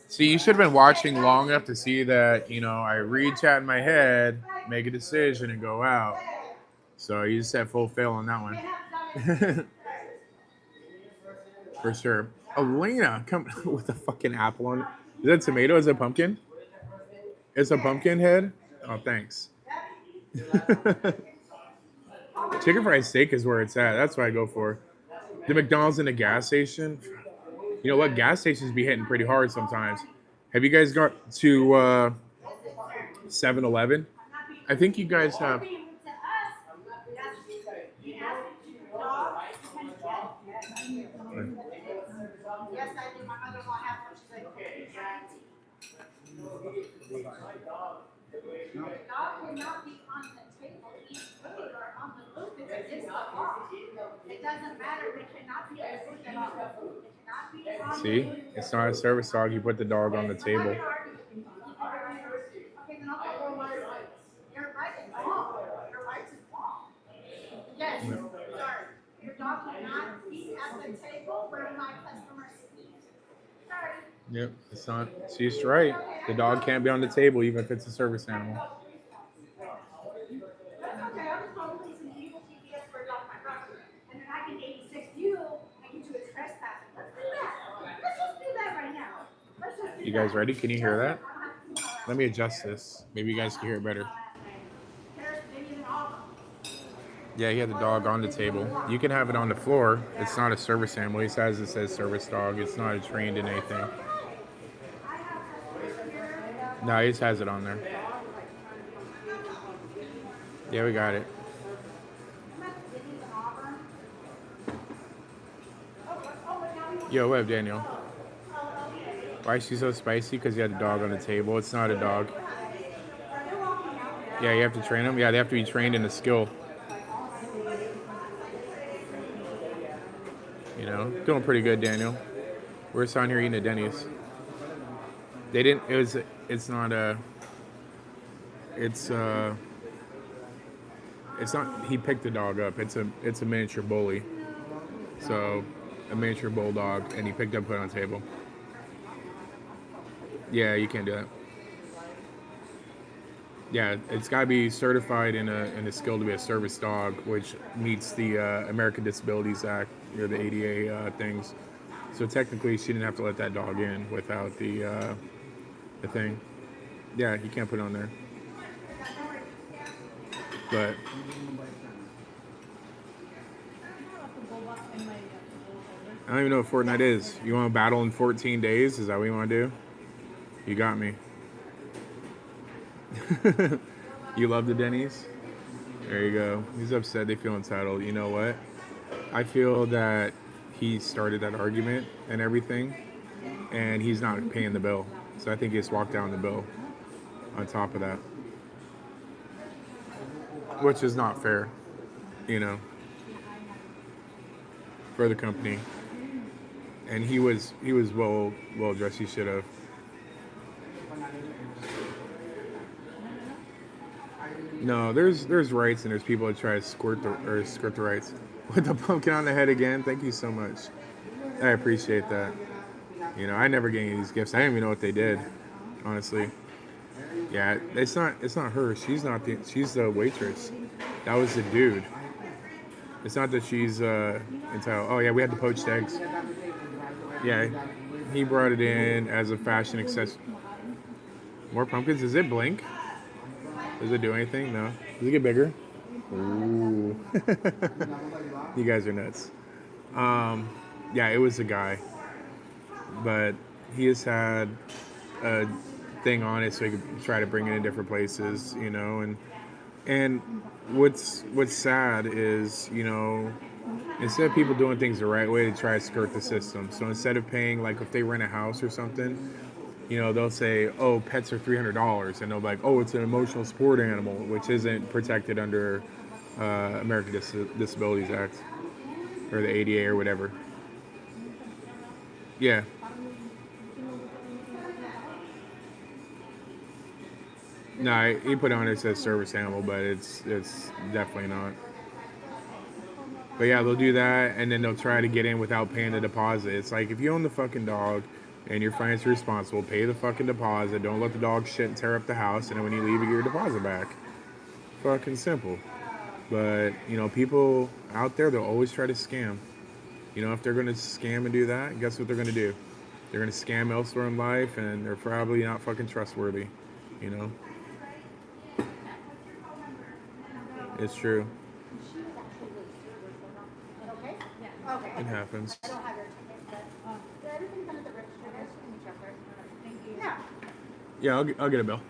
See, you should have been watching long enough to see that, you know, I read chat in my head, make a decision, and go out. So you just had full fail on that one. For sure. Elena, come with a fucking apple on it. Is that tomato? Is it pumpkin? It's a pumpkin head? Oh, thanks. Chicken fried steak is where it's at. That's what I go for. The McDonald's in the gas station. You know what? Gas stations be hitting pretty hard sometimes. Have you guys got to 7-Eleven? I think you guys have. See, it's not a service dog. You put the dog on the table. Yep, it's not. She's right. The dog can't be on the table even if it's a service animal. You guys ready? Can you hear that? Let me adjust this. Maybe you guys can hear it better. Yeah, he had the dog on the table. You can have it on the floor. It's not a service animal. It says service dog. It's not trained in anything. No, he just has it on there. Yeah, we got it. Yo, what up, Daniel? Why is she so spicy? Because you had a dog on the table. It's not a dog. Yeah, you have to train them. Yeah, they have to be trained in a skill. You know, doing pretty good, Daniel. We're just on here eating at Denny's. They didn't. It was. It's not a. It's It's not. He picked the dog up. It's a. It's a miniature bully. So, a miniature bulldog, and he picked up, put it on the table. Yeah, you can't do that. Yeah, it's got to be certified in a skill to be a service dog, which meets the American Disabilities Act or the ADA things. So technically, she didn't have to let that dog in without the thing. Yeah, you can't put it on there. But I don't even know what Fortnite is. You want to battle in 14 days? Is that what you want to do? You got me. You love the Denny's? There you go. He's upset. They feel entitled. You know what? I feel that he started that argument and everything, and he's not paying the bill. So I think he just walked down the bill on top of that, which is not fair, you know, for the company. And he was well dressed. He should have. No, there's rights and there's people that try to skirt the rights. With the pumpkin on the head again. Thank you so much. I appreciate that. You know, I never get any of these gifts. I didn't even know what they did, honestly. Yeah, it's not her. She's the waitress. That was the dude. It's not that she's entitled. Oh yeah, we had the poached eggs. Yeah, he brought it in as a fashion accessory. More pumpkins? Does it blink? Does it do anything? No. Does it get bigger? Ooh. You guys are nuts. Yeah, it was a guy. But he has had a thing on it so he could try to bring it in different places, you know, and what's sad is, you know, instead of people doing things the right way, they try to skirt the system. So instead of paying, like if they rent a house or something, you know, they'll say, oh, pets are $300, and they'll be like, oh, it's an emotional support animal, which isn't protected under American Disabilities Act or the ADA or whatever. Yeah. No, he put on it says service animal, but it's definitely not. But yeah, they'll do that, and then they'll try to get in without paying the deposit. It's like if you own the fucking dog and you're financially responsible, pay the fucking deposit. Don't let the dog shit and tear up the house, and then when you leave, you get your deposit back. Fucking simple. But you know, people out there, they'll always try to scam. You know, if they're gonna scam and do that, guess what they're gonna do? They're gonna scam elsewhere in life, and they're probably not fucking trustworthy. You know. It's true. It happens. Yeah, I'll get a bill.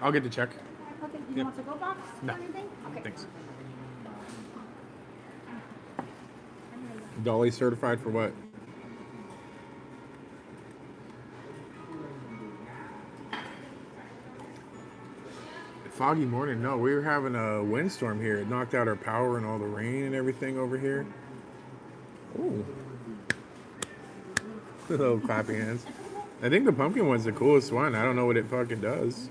I'll get the check. Okay, you want to go box or No. anything? Okay. Thanks. Dolly certified for what? Foggy morning. No, we were having a windstorm here. It knocked out our power and all the rain and everything over here. Ooh. Little clapping hands. I think the pumpkin one's the coolest one. I don't know what it fucking does.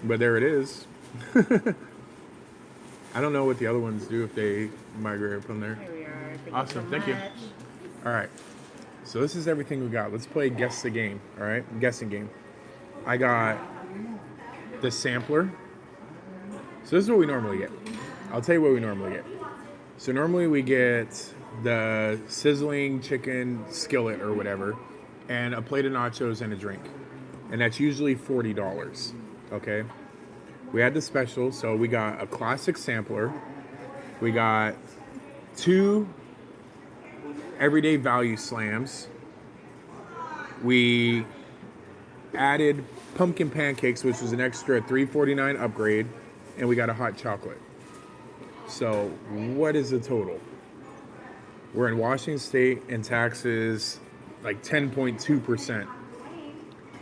But there it is. I don't know what the other ones do if they migrate up on there. Here we are. Awesome. Thank you. All right. So this is everything we got. Let's play guess the game. All right. Guessing game. I got the sampler. So this is what we normally get. I'll tell you what we normally get. So normally we get the sizzling chicken skillet or whatever, and a plate of nachos and a drink. And that's usually $40. Okay? We had the special, so we got a classic sampler. We got 2 everyday value slams. We added pumpkin pancakes, which was an extra $3.49 upgrade, and we got a hot chocolate. So what is the total? We're in Washington State, and taxes like 10.2%.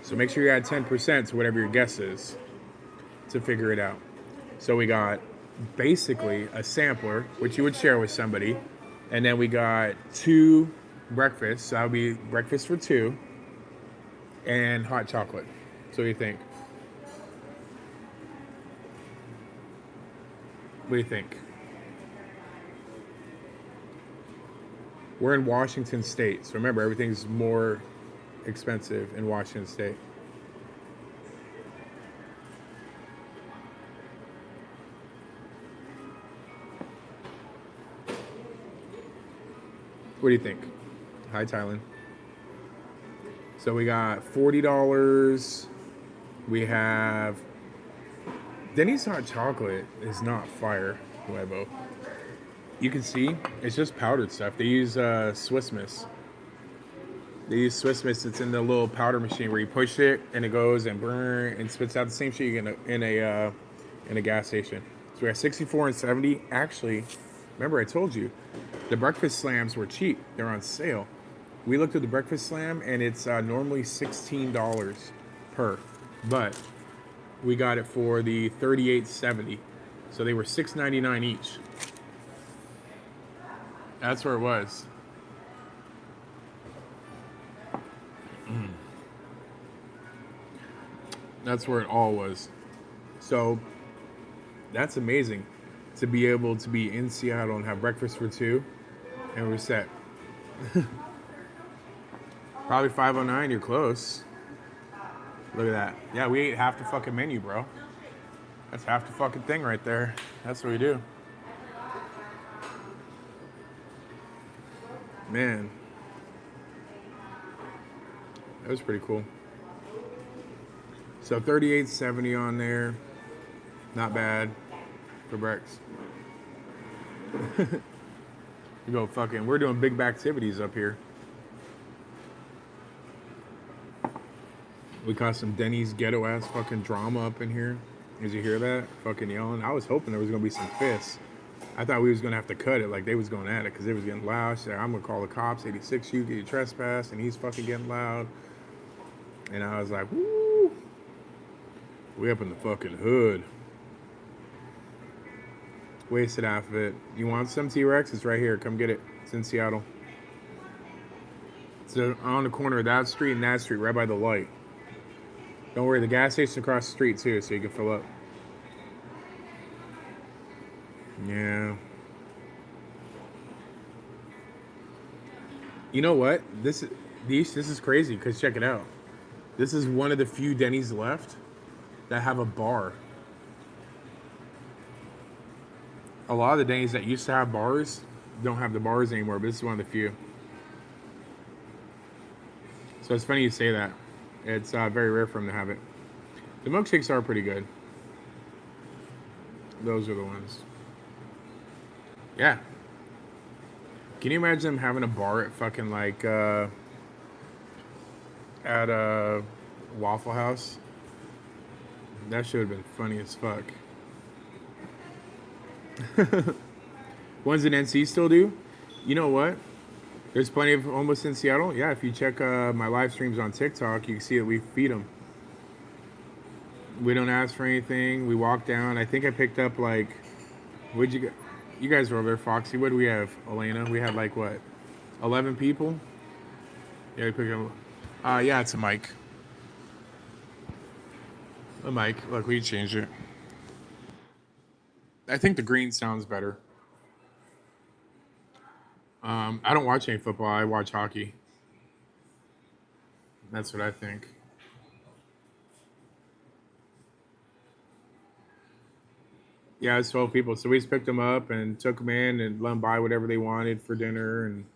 So make sure you add 10% to whatever your guess is to figure it out. So we got basically a sampler, which you would share with somebody, and then we got 2 breakfasts. So that would be breakfast for 2, and hot chocolate. So what do you think? What do you think? We're in Washington State, so remember, everything's more expensive in Washington State. What do you think? Hi, Thailand. So we got $40. We have Denny's hot chocolate is not fire, Huevo. You can see it's just powdered stuff. They use Swiss Miss. They use Swiss Miss. It's in the little powder machine where you push it and it goes and burn and spits out the same shit you get in a gas station. So we got 64 and 70. Actually, remember I told you the breakfast slams were cheap. They're on sale. We looked at the breakfast slam and it's normally $16 per, but we got it for the $38.70. So they were $6.99 each. That's where it was. That's where it all was. So that's amazing to be able to be in Seattle and have breakfast for 2, and we're set. Probably 509, you're close. Look at that. Yeah, we ate half the fucking menu, bro. That's half the fucking thing right there. That's what we do. Man. That was pretty cool. So $38.70 on there. Not bad for breakfast. You go fucking, we're doing big activities up here. We caught some Denny's ghetto ass fucking drama up in here. Did you hear that? Fucking yelling. I was hoping there was gonna be some fists. I thought we was gonna have to cut it, like they was going at it, because it was getting loud. She said, I'm gonna call the cops, 86 you, get you trespassed, and he's fucking getting loud. And I was like, woo, we up in the fucking hood. Wasted half of it. You want some T-Rex? It's right here, come get it. It's in Seattle. It's on the corner of that street and that street, right by the light. Don't worry, the gas station's across the street too, so you can fill up. Yeah. You know what? This is crazy, because check it out. This is one of the few Denny's left that have a bar. A lot of the Denny's that used to have bars don't have the bars anymore, but this is one of the few. So it's funny you say that. It's very rare for them to have it. The milkshakes are pretty good. Those are the ones. Yeah. Can you imagine them having a bar at fucking like at a Waffle House? That should have been funny as fuck. Ones in NC still do? You know what? There's plenty of homeless in Seattle. Yeah, if you check my live streams on TikTok, you can see that we feed them. We don't ask for anything. We walk down. I think I picked up like, what'd you get? You guys were over there, Foxy. What do we have, Elena? We had like what, 11 people? Yeah, we picked up. Yeah, it's a mic. A mic. Look, we changed it. I think the green sounds better. I don't watch any football. I watch hockey. That's what I think. Yeah, it's 12 people. So we just picked them up and took them in and let them buy whatever they wanted for dinner and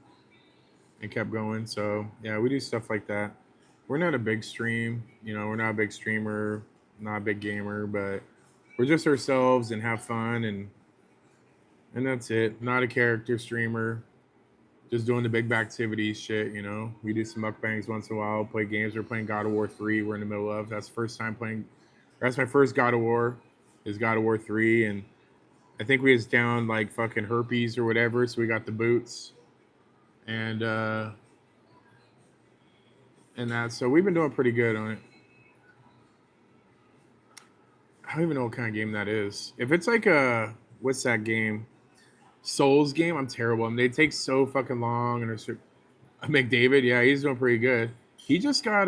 kept going. So yeah, we do stuff like that. We're not a big stream. We're not a big streamer, not a big gamer, but we're just ourselves and have fun and that's it. Not a character streamer. Just doing the big activities shit, you know. We do some mukbangs once in a while, play games. We're playing God of War 3. We're in the middle of. That's the first time playing. That's my first God of War. Is God of War 3. And I think we was down like fucking herpes or whatever. So we got the boots. And that. So we've been doing pretty good on it. I don't even know what kind of game that is. If it's like a, what's that game? Souls game, I'm terrible. I mean, they take so fucking long. And McDavid, yeah, he's doing pretty good. He just got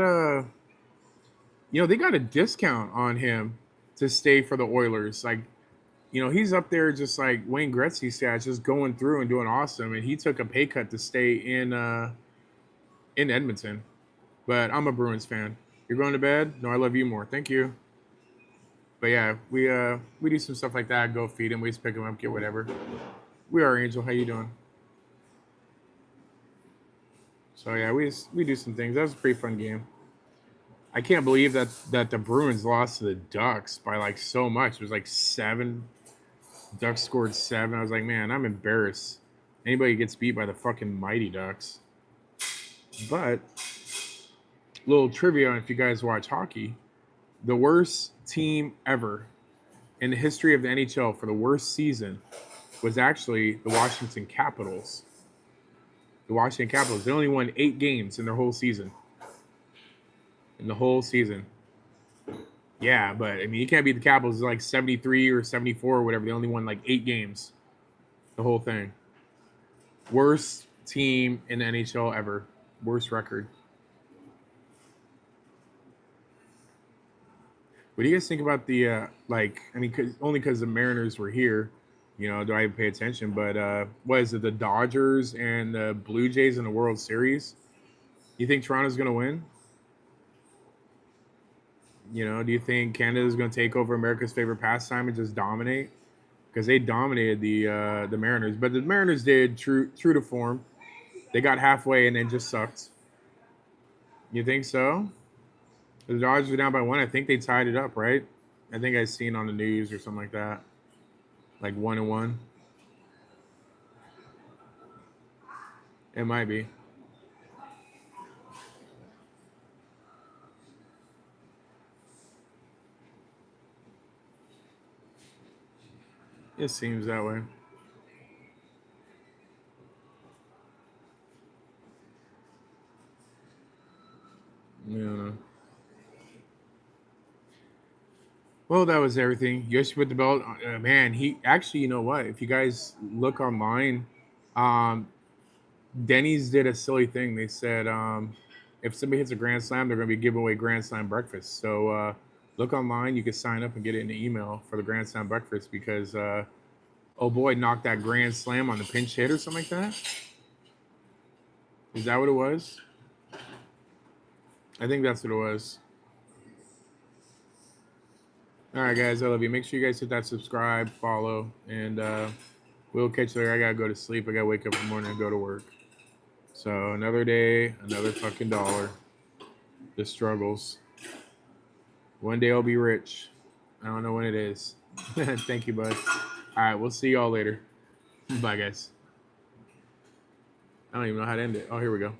they got a discount on him to stay for the Oilers. Like, he's up there just like Wayne Gretzky stats, just going through and doing awesome. And he took a pay cut to stay in Edmonton. But I'm a Bruins fan. You're going to bed? No, I love you more. Thank you. But yeah, we do some stuff like that. Go feed him. We just pick him up, get whatever. We are Angel. How you doing? So yeah, we do some things. That was a pretty fun game. I can't believe that the Bruins lost to the Ducks by like so much. It was like 7. Ducks scored 7. I was like, man, I'm embarrassed. Anybody gets beat by the fucking mighty Ducks. But little trivia, if you guys watch hockey, the worst team ever in the history of the NHL for the worst season was actually the Washington Capitals. The Washington Capitals. They only won 8 games in their whole season. In the whole season. Yeah, but I mean, you can't beat the Capitals. It's like 73 or 74 or whatever. They only won like 8 games. The whole thing. Worst team in the NHL ever. Worst record. What do you guys think about the only because the Mariners were here, do I pay attention? But what is it, the Dodgers and the Blue Jays in the World Series? You think Toronto's going to win? Do you think Canada's going to take over America's favorite pastime and just dominate? Because they dominated the Mariners, but the Mariners did true to form. They got halfway and then just sucked. You think so? The Dodgers were down by 1. I think they tied it up, right? I think I seen on the news or something like that, like 1-1. It might be. It seems that way. Yeah. Well, that was everything. Yoshi with the belt. Man, he actually, you know what? If you guys look online, um, Denny's did a silly thing. They said if somebody hits a grand slam, they're going to be giving away grand slam breakfast. So look online. You can sign up and get it in the email for the grand slam breakfast because oh boy, knocked that grand slam on the pinch hit or something like that. Is that what it was? I think that's what it was. All right, guys, I love you. Make sure you guys hit that subscribe, follow, and we'll catch you later. I got to go to sleep. I got to wake up in the morning and go to work. So another day, another fucking dollar. The struggles. One day I'll be rich. I don't know when it is. Thank you, bud. All right, we'll see y'all later. Bye, guys. I don't even know how to end it. Oh, here we go.